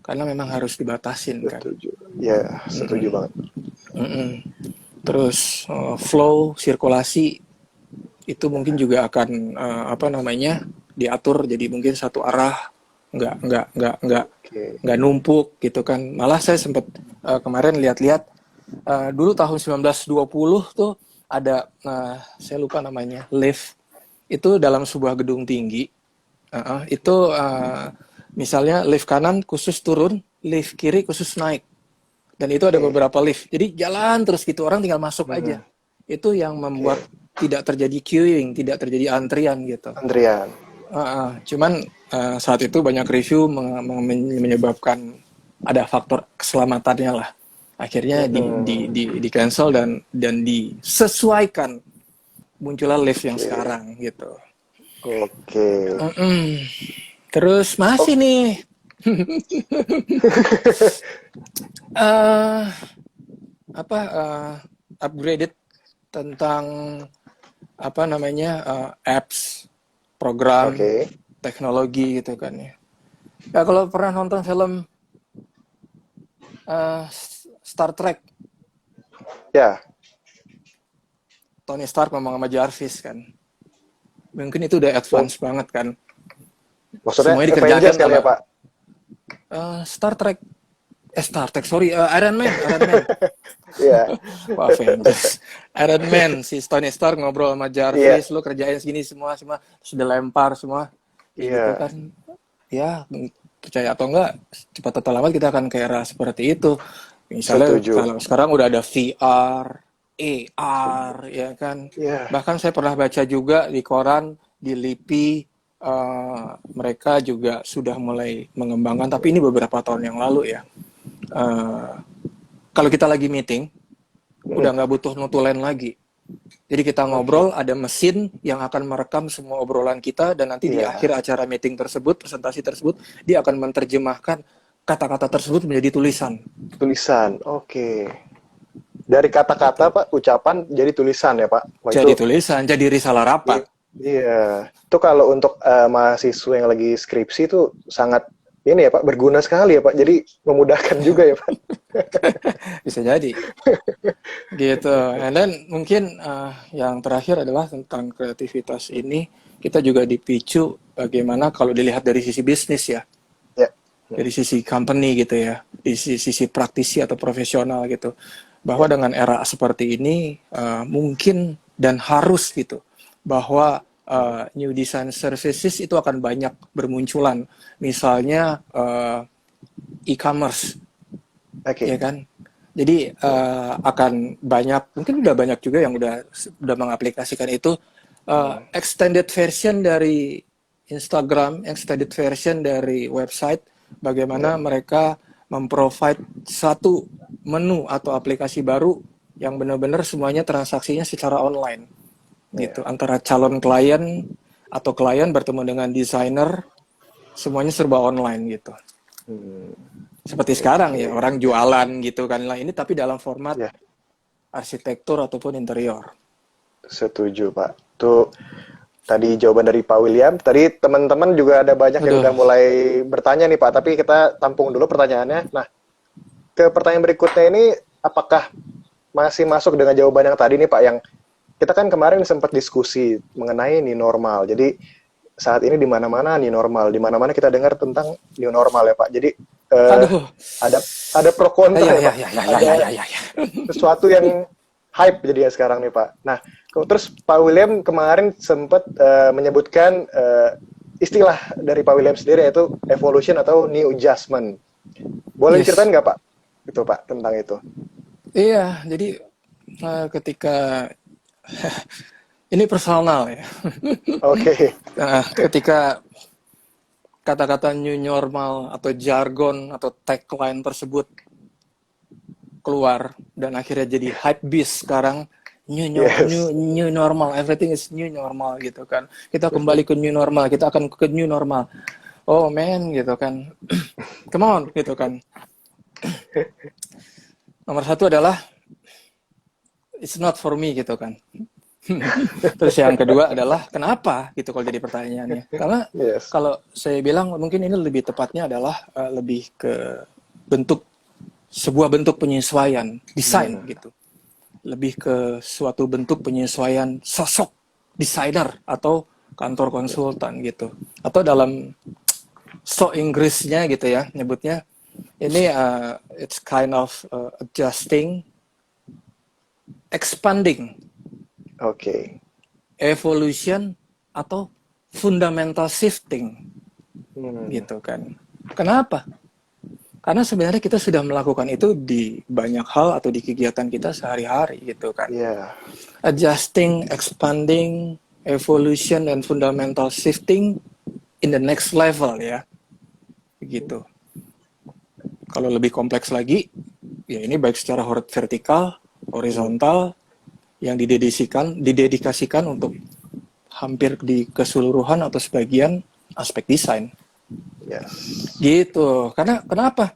Karena memang harus dibatasin kan. Setuju. Ya, setuju Mm-mm. banget. Mm-mm. Terus flow sirkulasi itu mungkin juga akan apa namanya diatur jadi mungkin satu arah, nggak Oke. nggak numpuk gitu kan. Malah saya sempat kemarin lihat-lihat dulu tahun 1920 tuh ada saya lupa namanya lift itu dalam sebuah gedung tinggi. Itu misalnya lift kanan khusus turun, lift kiri khusus naik. Dan itu ada Oke. beberapa lift. Jadi jalan terus gitu, orang tinggal masuk Hmm, aja. Itu yang membuat oke. tidak terjadi queuing, tidak terjadi antrian gitu. Andrian. Cuman saat itu banyak review menyebabkan ada faktor keselamatannya lah. Akhirnya di cancel dan disesuaikan muncullah lift yang Oke. sekarang gitu. Oke. Mm-mm. Terus Oh, masih nih uh, apa upgraded tentang apa namanya apps, program, oke. teknologi gitu kan ya. Ya kalau pernah nonton film uh, Star Trek, Ya, Tony Stark ngomong sama Jarvis kan, mungkin itu udah oh, advance banget kan. maksudnya Semuanya Avengers dikerjakan kali ya, oleh Pak? Star Trek, Star Trek sorry Iron Man. Iya. Wah, Avengers. Iron Man, si Tony Stark ngobrol sama Iya. Jarvis, lu kerjain segini semua, sudah lempar semua. Kayak gitu Iya. kan. Ya, percaya atau enggak, cepat atau lambat kita akan ke era seperti itu. Misalnya Setuju. kalau sekarang udah ada VR, AR, ya kan. Iya. Bahkan saya pernah baca juga di koran, di LIPI, mereka juga sudah mulai mengembangkan, tapi ini beberapa tahun yang lalu ya. Eh, Kalau kita lagi meeting, Hmm, udah nggak butuh notulen lagi. Jadi kita oke. ngobrol, ada mesin yang akan merekam semua obrolan kita dan nanti di Iya. akhir acara meeting tersebut, presentasi tersebut, dia akan menerjemahkan kata-kata tersebut menjadi tulisan. Tulisan. Oke. Dari Gitu. kata-kata, Pak, ucapan jadi tulisan ya, Pak? Wah, Jadi itu tulisan, jadi risalah rapat. iya. Itu kalau untuk mahasiswa yang lagi skripsi itu sangat ini ya, Pak, berguna sekali ya, Pak. Jadi memudahkan juga ya, Pak. Bisa jadi. Gitu. And then mungkin yang terakhir adalah tentang kreativitas ini, kita juga dipicu bagaimana kalau dilihat dari sisi bisnis ya. Ya. Dari sisi company gitu ya, di sisi praktisi atau profesional gitu, bahwa Ya. dengan era seperti ini mungkin dan harus gitu, bahwa new design services itu akan banyak bermunculan, misalnya e-commerce, Oke. ya kan? Jadi akan banyak, mungkin udah banyak juga yang udah mengaplikasikan itu extended version dari Instagram, extended version dari website, Ya. bagaimana mereka memprovide satu menu atau aplikasi baru yang benar-benar semuanya transaksinya secara online gitu, Ya. antara calon klien atau klien bertemu dengan desainer, semuanya serba online gitu. Hmm, Seperti sekarang ya, oke. orang jualan gitu kan lah ini, tapi dalam format Ya, arsitektur ataupun interior. setuju, Pak. Tuh tadi jawaban dari Pak William. Tadi teman-teman juga ada banyak yang Aduh, udah mulai bertanya nih, Pak. Tapi kita tampung dulu pertanyaannya. Nah, ke pertanyaan berikutnya ini, apakah masih masuk dengan jawaban yang tadi nih, Pak? Yang kita kan kemarin sempat diskusi mengenai ini normal. Jadi saat ini di mana-mana new normal, di mana-mana kita dengar tentang new normal ya Pak. Jadi Aduh. ada pro kontra Ya, ya ya, Pak. ya, ya, Ada ya, ya, ya, ya. sesuatu yang hype jadinya sekarang nih Pak. Nah, terus Pak William kemarin sempat menyebutkan istilah dari Pak William sendiri yaitu evolution atau new adjustment. Boleh Yes. diceritain nggak Pak? Itu Pak tentang itu. Iya, jadi ketika ini personal ya. Oke. Ketika kata-kata new normal atau jargon atau tagline tersebut keluar dan akhirnya jadi hype beast sekarang, Yes. new normal, everything is new normal gitu kan. Kita kembali ke new normal, kita akan ke new normal. Oh man gitu kan. Come on gitu kan. Nomor satu adalah it's not for me gitu kan. Terus yang kedua adalah kenapa gitu kalau jadi pertanyaannya. Karena Yes. kalau saya bilang mungkin ini lebih tepatnya adalah lebih ke sebuah bentuk penyesuaian desain gitu. Lebih ke suatu bentuk penyesuaian sosok desainer atau kantor konsultan gitu. Atau dalam Inggrisnya gitu ya nyebutnya ini it's kind of adjusting, expanding, evolution atau fundamental shifting gitu kan. Kenapa? Karena sebenarnya kita sudah melakukan itu di banyak hal atau di kegiatan kita sehari-hari gitu kan. Yeah. Adjusting, expanding, evolution, dan fundamental shifting in the next level ya. Begitu. Kalau lebih kompleks lagi, ya ini baik secara vertikal, horizontal, yang didedikasikan untuk hampir di keseluruhan atau sebagian aspek desain. Yes. Gitu. Karena kenapa?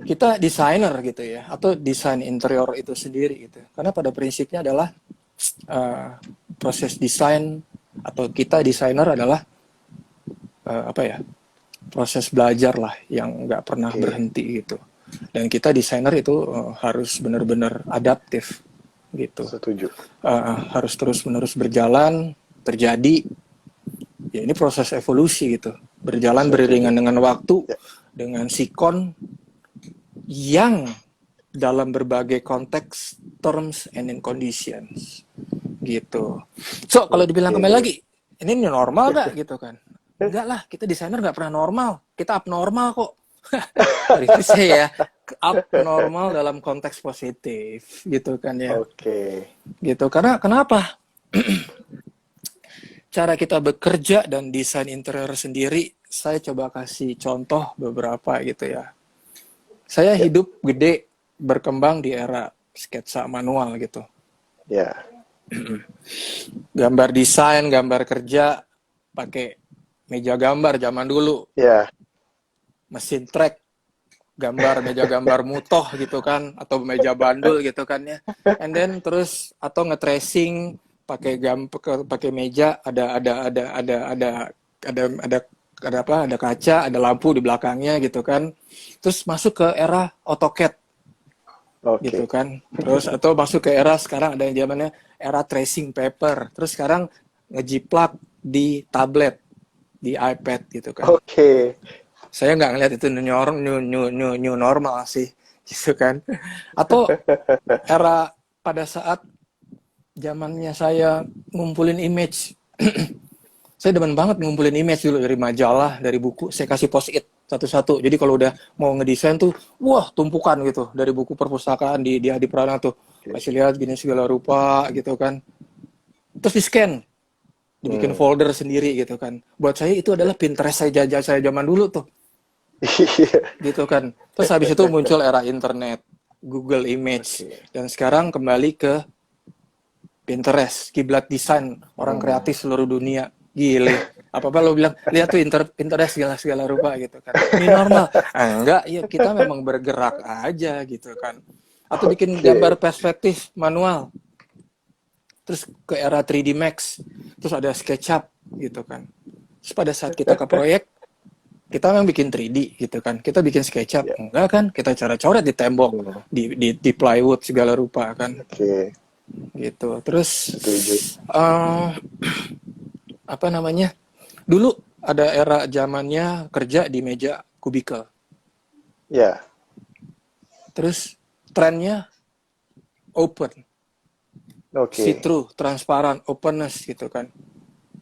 Kita desainer gitu ya, atau desain interior itu sendiri gitu. Karena pada prinsipnya adalah proses desain atau kita desainer adalah proses belajar lah yang nggak pernah berhenti gitu. Dan kita desainer itu harus benar-benar adaptif gitu. Setuju. Harus terus-menerus berjalan, terjadi. Ya ini proses evolusi gitu. Berjalan beriringan dengan waktu, dengan sikon yang dalam berbagai konteks, terms and conditions gitu. So kalau dibilang kembali lagi, ini normal gak gitu kan? Enggak lah, kita desainer nggak pernah normal, kita abnormal kok. Itu saya ya, abnormal dalam konteks positif gitu kan ya. Gitu karena kenapa? Cara kita bekerja dan desain interior sendiri, saya coba kasih contoh beberapa gitu ya. Saya hidup gede berkembang di era sketsa manual gitu. Ya. Gambar desain, gambar kerja pakai meja gambar zaman dulu. Ya. Mesin track, gambar meja gambar mutoh gitu kan, atau meja bandul gitu kan ya. And then terus atau nge-tracing pakai meja ada kaca, ada lampu di belakangnya gitu kan. Terus masuk ke era AutoCAD. Gitu kan. Terus atau masuk ke era sekarang ada yang zamannya era tracing paper. Terus sekarang ngejiplak di tablet, di iPad gitu kan. Saya nggak ngeliat itu new normal sih, gitu kan. Atau era pada saat zamannya saya ngumpulin image. Saya demen banget ngumpulin image dulu dari majalah, dari buku. Saya kasih post-it satu-satu. Jadi kalau udah mau ngedesain tuh, wah tumpukan gitu. Dari buku perpustakaan di Adi Prana tuh. Kasih lihat gini segala rupa gitu kan. Terus di-scan. Dibikin folder sendiri gitu kan. Buat saya itu adalah Pinterest saya zaman dulu tuh. Gitu kan. Terus habis itu muncul era internet. Google Image. Dan sekarang kembali ke Pinterest, kiblat desain orang kreatif seluruh dunia. Gile. Apa-apa lo bilang, lihat tuh Pinterest segala rupa gitu kan. Ini normal. Enggak, ya kita memang bergerak aja gitu kan. Atau bikin gambar perspektif manual. Terus ke era 3D Max. Terus ada SketchUp gitu kan. Terus pada saat kita ke proyek, kita memang bikin 3D gitu kan. Kita bikin SketchUp. Enggak kan, kita cara coret di tembok, di plywood segala rupa kan. Gitu. Terus apa namanya? Dulu ada era zamannya kerja di meja kubikel. Ya. Terus trennya open, Oke. see-through, transparan, openness gitu kan.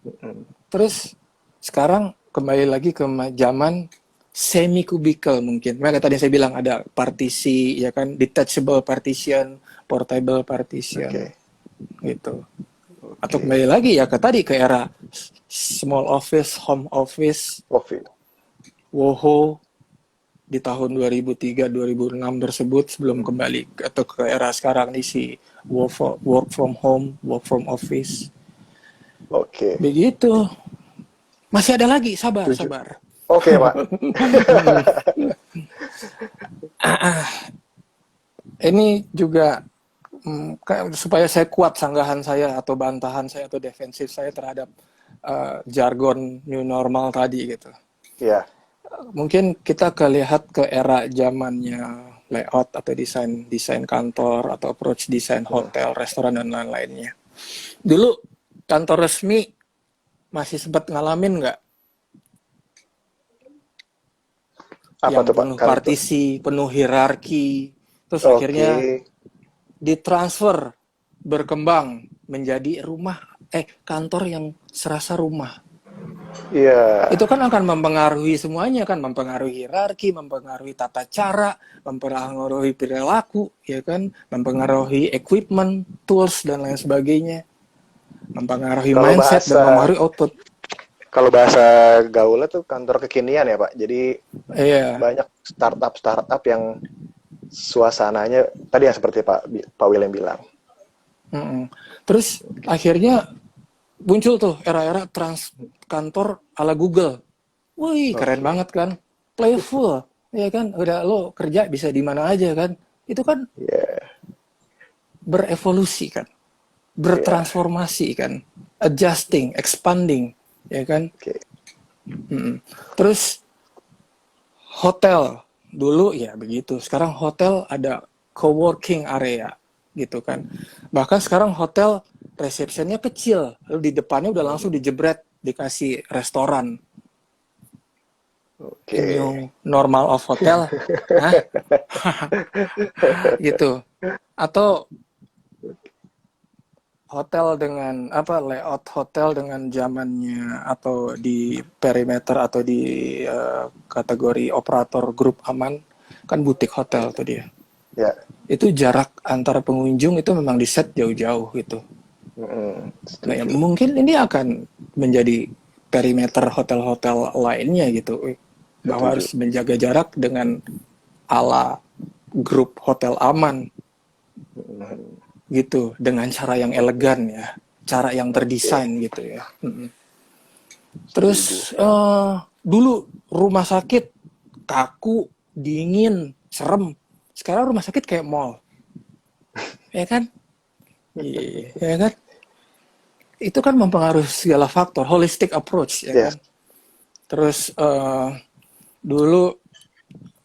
Mm-mm. Terus sekarang kembali lagi ke zaman semi kubikel mungkin. Makanya tadi saya bilang ada partisi, ya kan, detachable partition, portable partition, Oke. gitu. Atau Oke. kembali lagi ya ke tadi ke era small office, home office, Covid. WoHo di tahun 2003-2006 tersebut sebelum kembali atau ke era sekarang nih si work from home, work from office. Oke. Begitu. Masih ada lagi, sabar, Tujuh. sabar. Oke, Pak. Ini juga supaya saya kuat sanggahan saya atau bantahan saya atau defensif saya terhadap jargon new normal tadi gitu. Ya. Mungkin kita lihat ke era zamannya layout atau desain kantor atau approach desain hotel, restoran dan lain-lainnya. Dulu kantor resmi masih sempat ngalamin nggak Apa yang tuh, Pak? penuh Kantor. partisi, penuh hierarki, terus Oke. akhirnya ditransfer berkembang menjadi kantor yang serasa rumah. Iya. Itu kan akan mempengaruhi semuanya kan, mempengaruhi hierarki, mempengaruhi tata cara, mempengaruhi perilaku, ya kan, mempengaruhi equipment, tools dan lain sebagainya, mempengaruhi Kalau mindset dan bahasa mempengaruhi output. kalau bahasa gaulnya tuh kantor kekinian ya, Pak. Jadi Iya. banyak startup yang suasananya tadi yang seperti Pak William bilang. Mm-mm. Terus akhirnya muncul tuh era-era kantor ala Google. Wih, keren Oke. banget kan. Playful, ya kan. Udah lo kerja bisa di mana aja kan. Itu kan Ya. berevolusi kan. Ya. Bertransformasi kan. Adjusting, expanding, ya kan. Oke. Terus hotel dulu ya begitu. Sekarang hotel ada co-working area gitu kan. Bahkan sekarang hotel resepsinya kecil, lalu di depannya udah langsung dijebret dikasih restoran. Oke. New normal of hotel, hah? Gitu. Atau hotel dengan layout hotel dengan zamannya atau di perimeter atau di kategori operator grup aman kan butik hotel tuh dia. Ya. Itu jarak antara pengunjung itu memang di set jauh-jauh gitu. Nah, ya, Setuju. mungkin ini akan menjadi perimeter hotel-hotel lainnya gitu, bahwa Setuju. harus menjaga jarak dengan ala grup hotel aman gitu, dengan cara yang elegan ya, cara yang Oke. terdesain gitu ya. Setuju. Terus dulu rumah sakit kaku, dingin, serem. Sekarang rumah sakit kayak mall, ya kan? Iya, ya kan? Itu kan mempengaruhi segala faktor, holistic approach, ya Yes. kan? Terus dulu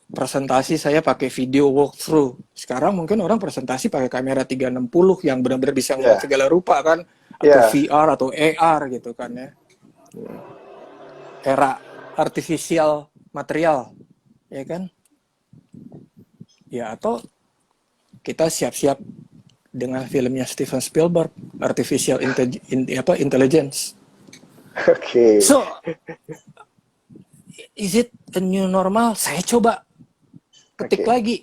presentasi saya pakai video walkthrough. Sekarang mungkin orang presentasi pakai kamera 360 yang benar-benar bisa ngeliat Ya. segala rupa kan, atau Ya. VR atau AR gitu kan ya. Era artificial material, ya kan? Ya atau kita siap-siap dengan filmnya Steven Spielberg, Artificial Intelligence. Oke. So, is it a new normal? Saya coba ketik Oke. lagi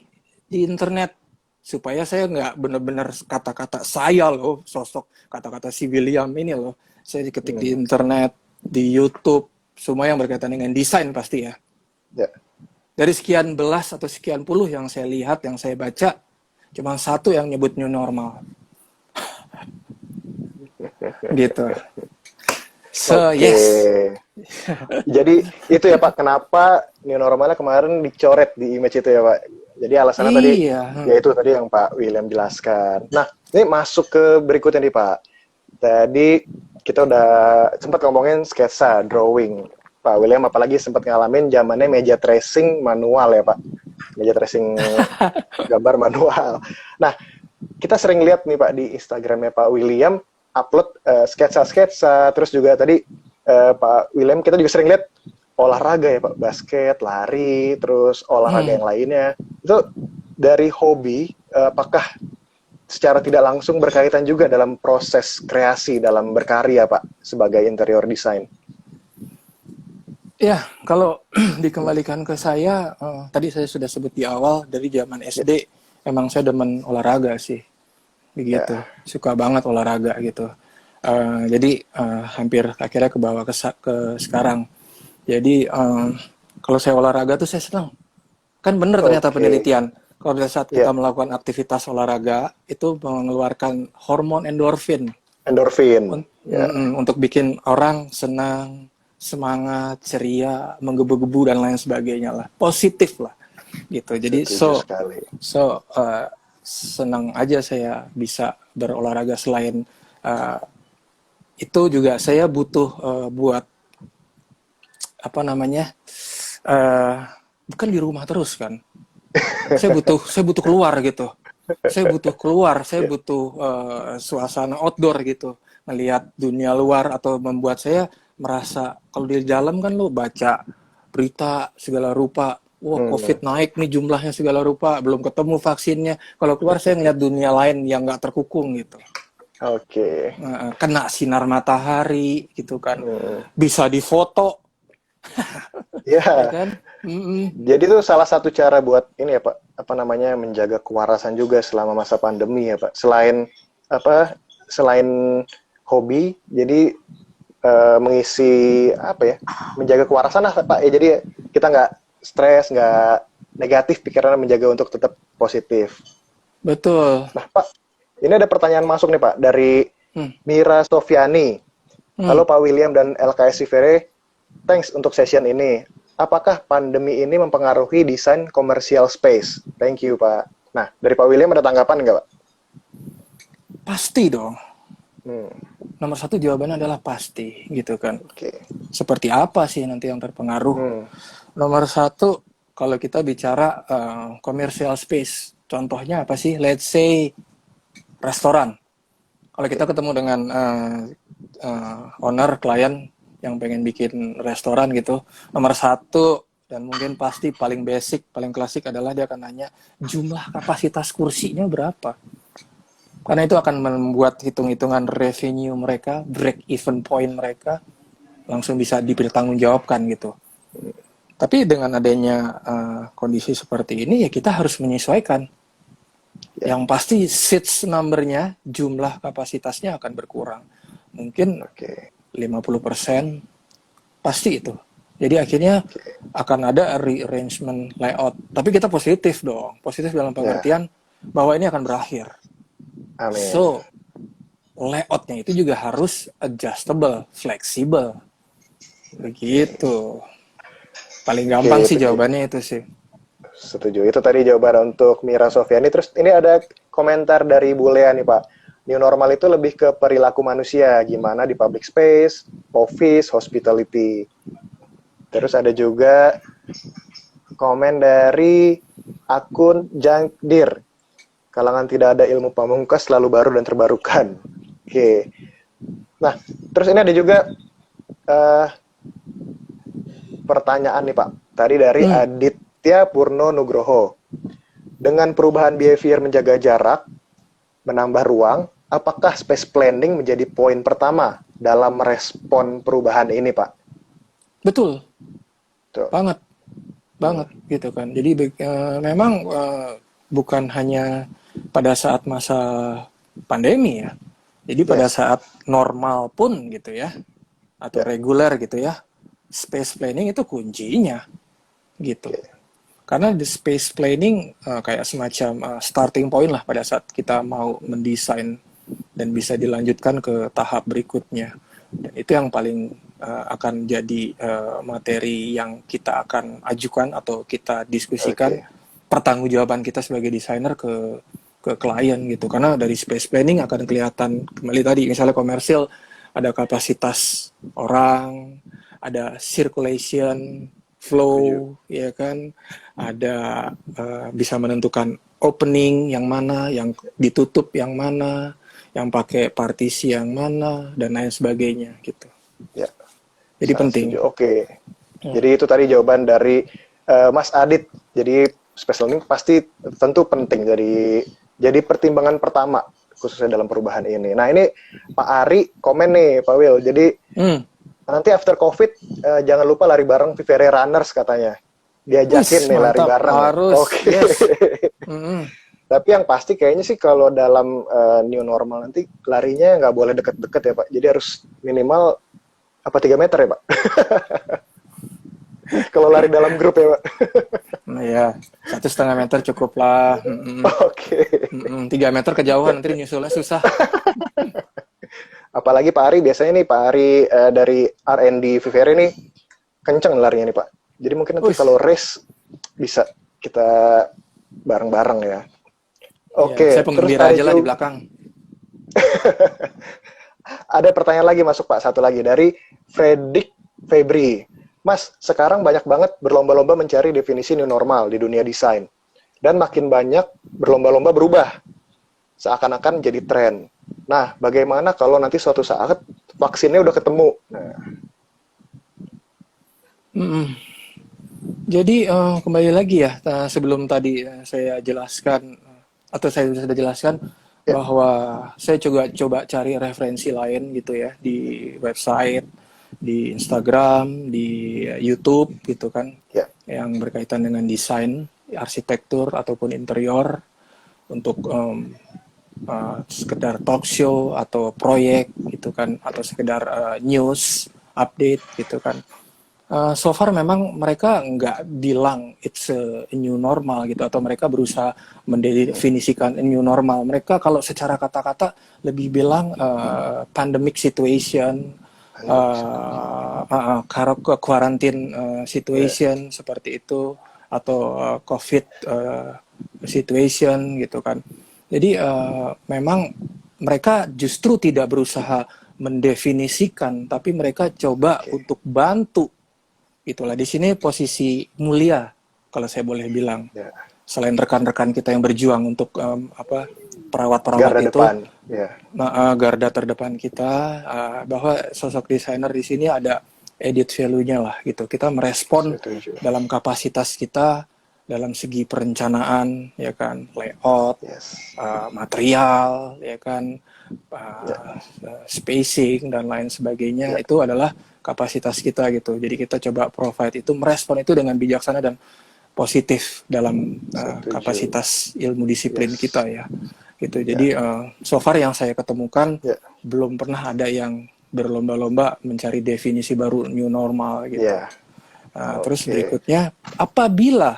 di internet supaya saya nggak benar-benar kata-kata saya loh, sosok kata-kata si William ini loh. Saya diketik di internet, di YouTube, semua yang berkaitan dengan desain pasti ya. Ya. Dari sekian belas atau sekian puluh yang saya lihat, yang saya baca, cuma satu yang nyebut new normal. Gitu. So, Oke. yes. Jadi itu ya Pak, kenapa new normalnya kemarin dicoret di image itu ya Pak? Jadi alasannya tadi, Iya. ya itu tadi yang Pak William jelaskan. Nah, ini masuk ke berikutnya nih Pak. Tadi kita udah sempat ngomongin sketsa, drawing. Pak William apalagi sempat ngalamin zamannya meja tracing manual ya Pak. Meja tracing gambar manual. Nah, kita sering lihat nih Pak di Instagramnya Pak William upload sketsa-sketsa, terus juga tadi Pak William, kita juga sering lihat olahraga ya Pak, basket, lari, terus olahraga Hmm. yang lainnya. Itu dari hobi, apakah secara tidak langsung berkaitan juga dalam proses kreasi dalam berkarya Pak sebagai interior design? Ya, kalau dikembalikan ke saya, tadi saya sudah sebut di awal, dari zaman Ya, SD, emang saya demen olahraga sih, begitu. ya. Suka banget olahraga gitu. Jadi hampir akhirnya ke bawah ke sekarang. Jadi kalau saya olahraga tuh saya senang. Kan bener ternyata Oke, penelitian. Kalau pada saat kita ya, melakukan aktivitas olahraga, itu mengeluarkan hormon endorfin endorfin, ya, untuk bikin orang senang, semangat, ceria, menggebu-gebu dan lain sebagainya lah. Positif lah gitu. Jadi setuju sekali. senang aja saya bisa berolahraga. Selain uh, itu juga saya butuh buat apa namanya, uh, bukan di rumah terus kan. Saya butuh keluar gitu. Saya Ya, butuh suasana outdoor gitu, melihat dunia luar, atau membuat saya merasa, kalau di dalam kan lo baca berita segala rupa, wah hmm, COVID naik nih jumlahnya segala rupa, belum ketemu vaksinnya. Kalau keluar saya ngeliat dunia lain yang nggak terkukung gitu. oke, Kena sinar matahari gitu kan, hmm. bisa difoto, ya Ya, kan. Mm-mm. jadi itu salah satu cara buat ini ya Pak, apa namanya, menjaga kewarasan juga selama masa pandemi ya Pak. Apa, selain hobi, jadi mengisi apa ya, menjaga kewarasan lah Pak. Ya jadi kita nggak stres, nggak negatif pikirannya, menjaga untuk tetap positif. Betul. Nah Pak, ini ada pertanyaan masuk nih Pak dari Hmm. Mira Sofiani. Hmm. Halo Pak William dan LKS Sivere, thanks untuk session ini. Apakah pandemi ini mempengaruhi desain commercial space? Thank you Pak. Nah, dari Pak William ada tanggapan nggak Pak? Pasti dong. Hmm, Nomor satu jawabannya adalah pasti gitu kan. oke. Okay. Seperti apa sih nanti yang terpengaruh? Hmm, Nomor satu, kalau kita bicara commercial space, contohnya apa sih? Let's say restoran. Kalau kita oke. ketemu dengan owner, klien yang pengen bikin restoran gitu, nomor satu dan mungkin pasti paling basic, paling klasik adalah dia akan nanya jumlah kapasitas kursinya berapa. Karena itu akan membuat hitung-hitungan revenue mereka, break even point mereka, langsung bisa dipertanggungjawabkan gitu. Tapi dengan adanya kondisi seperti ini, ya kita harus menyesuaikan. Ya, Yang pasti seats number-nya, jumlah kapasitasnya akan berkurang. Mungkin oke. 50%, pasti itu. Jadi akhirnya Oke. akan ada rearrangement layout. Tapi kita positif dong. Positif dalam Ya, pengertian bahwa ini akan berakhir. amin. So, layoutnya itu juga harus adjustable, fleksibel. Begitu. Paling gampang Oke, sih itu jawabannya itu sih. setuju. Itu tadi jawaban untuk Mira Sofiani. Terus ini ada komentar dari Bulea nih Pak. New normal itu lebih ke perilaku manusia, gimana di public space, office, hospitality. Terus ada juga komen dari akun Jangdir. Kalangan tidak ada ilmu pamungkas, selalu baru dan terbarukan. Oke. Nah, terus ini ada juga uh, pertanyaan nih Pak. Tadi dari Hmm, Aditya Purno Nugroho. Dengan perubahan behavior menjaga jarak, menambah ruang, apakah space planning menjadi poin pertama dalam merespon perubahan ini Pak? betul, Tuh. banget, Hmm. banget gitu kan. Jadi memang bukan hanya pada saat masa pandemi ya. Jadi pada Yes. saat normal pun gitu ya, atau Ya. reguler gitu ya, space planning itu kuncinya gitu. Oke. Karena di space planning kayak semacam starting point lah pada saat kita mau mendesain dan bisa dilanjutkan ke tahap berikutnya. Dan itu yang paling akan jadi materi yang kita akan ajukan atau kita diskusikan, Oke. pertanggungjawaban kita sebagai desainer ke klien gitu. Karena dari space planning akan kelihatan kembali tadi, misalnya komersil, ada kapasitas orang, ada circulation, Setuju. flow, ya kan, ada bisa menentukan opening yang mana, yang ditutup yang mana, yang pakai partisi yang mana, dan lain sebagainya gitu. Ya. Jadi penting. Setuju. Oke. Jadi itu tadi jawaban dari Mas Adit. Jadi special link pasti tentu penting jadi pertimbangan pertama khususnya dalam perubahan ini. Nah ini Pak Ari komen nih Pak Will. Jadi nanti after COVID jangan lupa lari bareng Vivere Runners katanya. Diajakin nih lari bareng. Harus. Oke. Yes. Tapi yang pasti kayaknya sih kalau dalam new normal nanti larinya nggak boleh deket-deket ya Pak. Jadi harus minimal 3 meter ya Pak? Kalau lari dalam grup ya Pak? Iya, 1,5 meter cukup lah. Oke. 3 meter kejauhan nanti nyusulnya susah. Apalagi Pak Ari biasanya nih Pak Ari dari R&D Vivere nih kenceng larinya nih Pak. Jadi mungkin nanti kalau race bisa kita bareng-bareng ya. Oke. Saya penggembira aja lah di belakang. Ada pertanyaan lagi masuk Pak, satu lagi dari Fredrik Febri. Mas, sekarang banyak banget berlomba-lomba mencari definisi new normal di dunia desain. Dan makin banyak berlomba-lomba berubah. Seakan-akan jadi tren. Nah, bagaimana kalau nanti suatu saat vaksinnya udah ketemu? Nah. Jadi kembali lagi ya, sebelum tadi saya jelaskan, atau saya sudah jelaskan, bahwa saya coba cari referensi lain gitu ya, di website, di Instagram, di YouTube gitu kan, yang berkaitan dengan desain, arsitektur ataupun interior untuk sekedar talk show atau proyek gitu kan, atau sekedar news update gitu kan. So far memang mereka nggak bilang it's a new normal gitu, atau mereka berusaha mendefinisikan new normal. Mereka kalau secara kata-kata lebih bilang pandemic situation, quarantine situation seperti itu, atau COVID situation gitu kan. Jadi memang mereka justru tidak berusaha mendefinisikan, tapi mereka coba untuk bantu. Itulah di sini posisi mulia kalau saya boleh bilang. Selain rekan-rekan kita yang berjuang untuk perawat-perawat garda itu, depan. Garda terdepan kita, bahwa sosok desainer di sini ada added value-nya lah gitu. Kita merespon dalam kapasitas kita dalam segi perencanaan, ya kan, layout, material, ya kan, spacing dan lain sebagainya. Itu adalah kapasitas kita gitu. Jadi kita coba provide itu, merespon itu dengan bijaksana dan positif dalam kapasitas ilmu disiplin kita ya. Gitu. Jadi so far yang saya ketemukan belum pernah ada yang berlomba-lomba mencari definisi baru new normal gitu. Terus berikutnya, apabila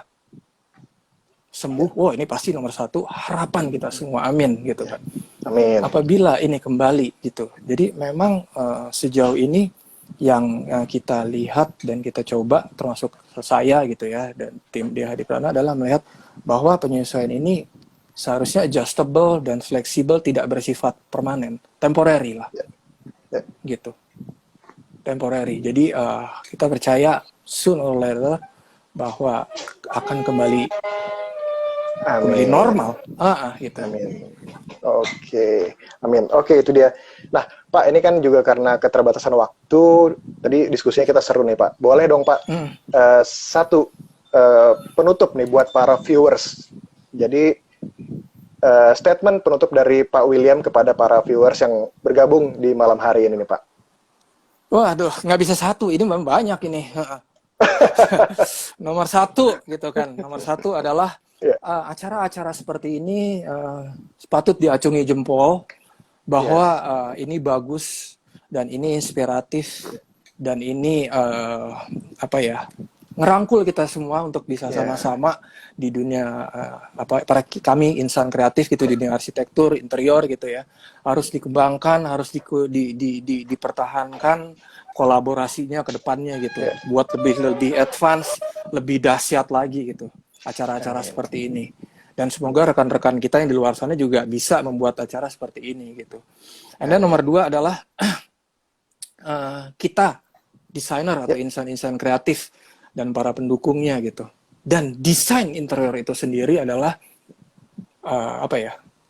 sembuh, ini pasti nomor satu harapan kita semua, amin gitu kan. Amin. Apabila ini kembali gitu. Jadi memang sejauh ini yang kita lihat dan kita coba, termasuk saya gitu ya, dan tim di Hadiprana, adalah melihat bahwa penyesuaian ini seharusnya adjustable dan fleksibel, tidak bersifat permanen, temporary lah, gitu, temporary. Jadi kita percaya soon or later bahwa akan kembali normal. Gitu. Amin. Oke. Amin. Oke, itu dia. Nah, Pak, ini kan juga karena keterbatasan waktu, tadi diskusinya kita seru nih, Pak. Boleh dong, Pak, satu penutup nih buat para viewers. Jadi, statement penutup dari Pak William kepada para viewers yang bergabung di malam hari ini nih, Pak. Waduh, nggak bisa satu, ini memang banyak ini. Nomor satu gitu kan. Nomor satu adalah acara-acara seperti ini patut diacungi jempol bahwa ini bagus dan ini inspiratif dan ini ngerangkul kita semua untuk bisa sama-sama di dunia para kami insan kreatif gitu, di dunia arsitektur interior gitu ya, harus dikembangkan, harus dipertahankan kolaborasinya ke depannya gitu, buat lebih advance, lebih dahsyat lagi gitu acara-acara seperti ini. Dan semoga rekan-rekan kita yang di luar sana juga bisa membuat acara seperti ini gitu. And then nomor 2 adalah kita desainer atau insan-insan kreatif dan para pendukungnya gitu. Dan desain interior itu sendiri adalah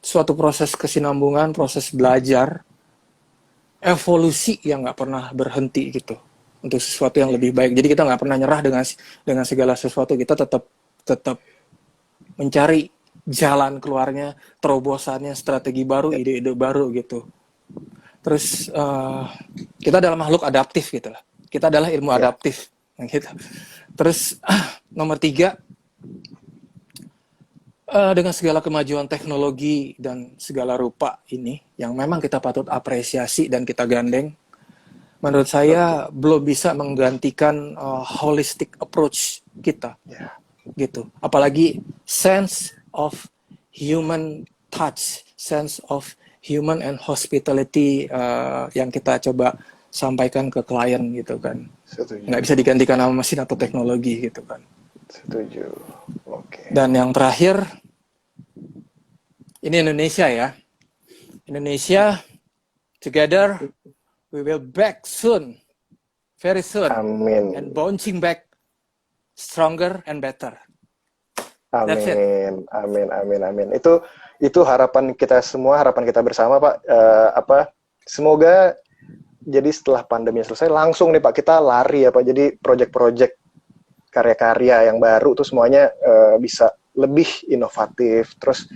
suatu proses kesinambungan, proses belajar, evolusi yang nggak pernah berhenti gitu. untuk sesuatu yang lebih baik. Jadi kita nggak pernah nyerah dengan segala sesuatu. Kita tetap mencari jalan keluarnya, terobosannya, strategi baru, ide-ide baru gitu. Terus kita adalah makhluk adaptif gitu lah. Kita adalah ilmu adaptif gitu. Terus nomor 3, dengan segala kemajuan teknologi dan segala rupa ini yang memang kita patut apresiasi dan kita gandeng, menurut saya belum bisa menggantikan holistic approach kita, gitu. Apalagi sense of human touch, sense of human and hospitality yang kita coba sampaikan ke klien gitu kan. Setuju. Nggak bisa digantikan sama mesin atau teknologi gitu kan. Setuju. Oke. Dan yang terakhir, ini Indonesia ya. Indonesia, together, we will back soon, very soon. Amin. And bouncing back stronger and better. Amin, amin, amin, amin. Itu harapan kita semua, harapan kita bersama, Pak. Semoga jadi setelah pandemi selesai langsung nih Pak kita lari ya Pak. Jadi project-project karya-karya yang baru tuh semuanya bisa lebih inovatif. Terus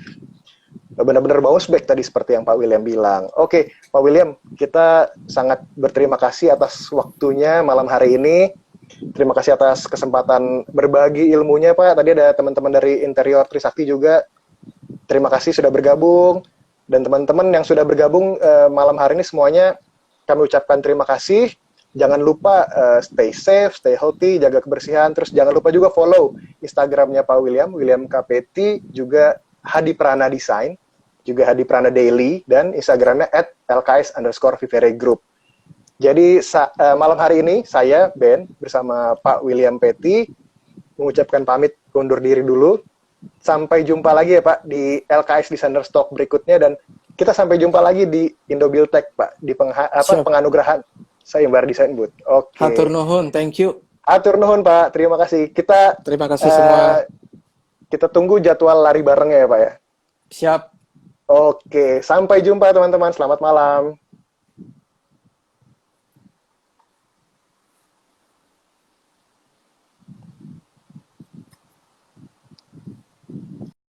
benar-benar bounce back tadi seperti yang Pak William bilang. Oke, Pak William, kita sangat berterima kasih atas waktunya malam hari ini. Terima kasih atas kesempatan berbagi ilmunya Pak. Tadi ada teman-teman dari Interior Trisakti juga. Terima kasih sudah bergabung. Dan teman-teman yang sudah bergabung malam hari ini semuanya kami ucapkan terima kasih. Jangan lupa stay safe, stay healthy, jaga kebersihan. Terus jangan lupa juga follow Instagramnya Pak William, William KPT, juga Hadi Prana Design, juga Hadi Prana Daily, dan Instagramnya @lks_vivere Group. Jadi malam hari ini saya, Ben, bersama Pak William Peti, mengucapkan pamit undur diri dulu. Sampai jumpa lagi ya Pak di LKS Designer Stock berikutnya, dan kita sampai jumpa lagi di Indobuildtech Pak, di penganugerahan Sayembara Design Booth. Oke. Hatur nuhun, thank you. Hatur nuhun Pak, terima kasih. Terima kasih semua. Kita tunggu jadwal lari bareng ya Pak ya. Siap. Oke, sampai jumpa teman-teman. Selamat malam.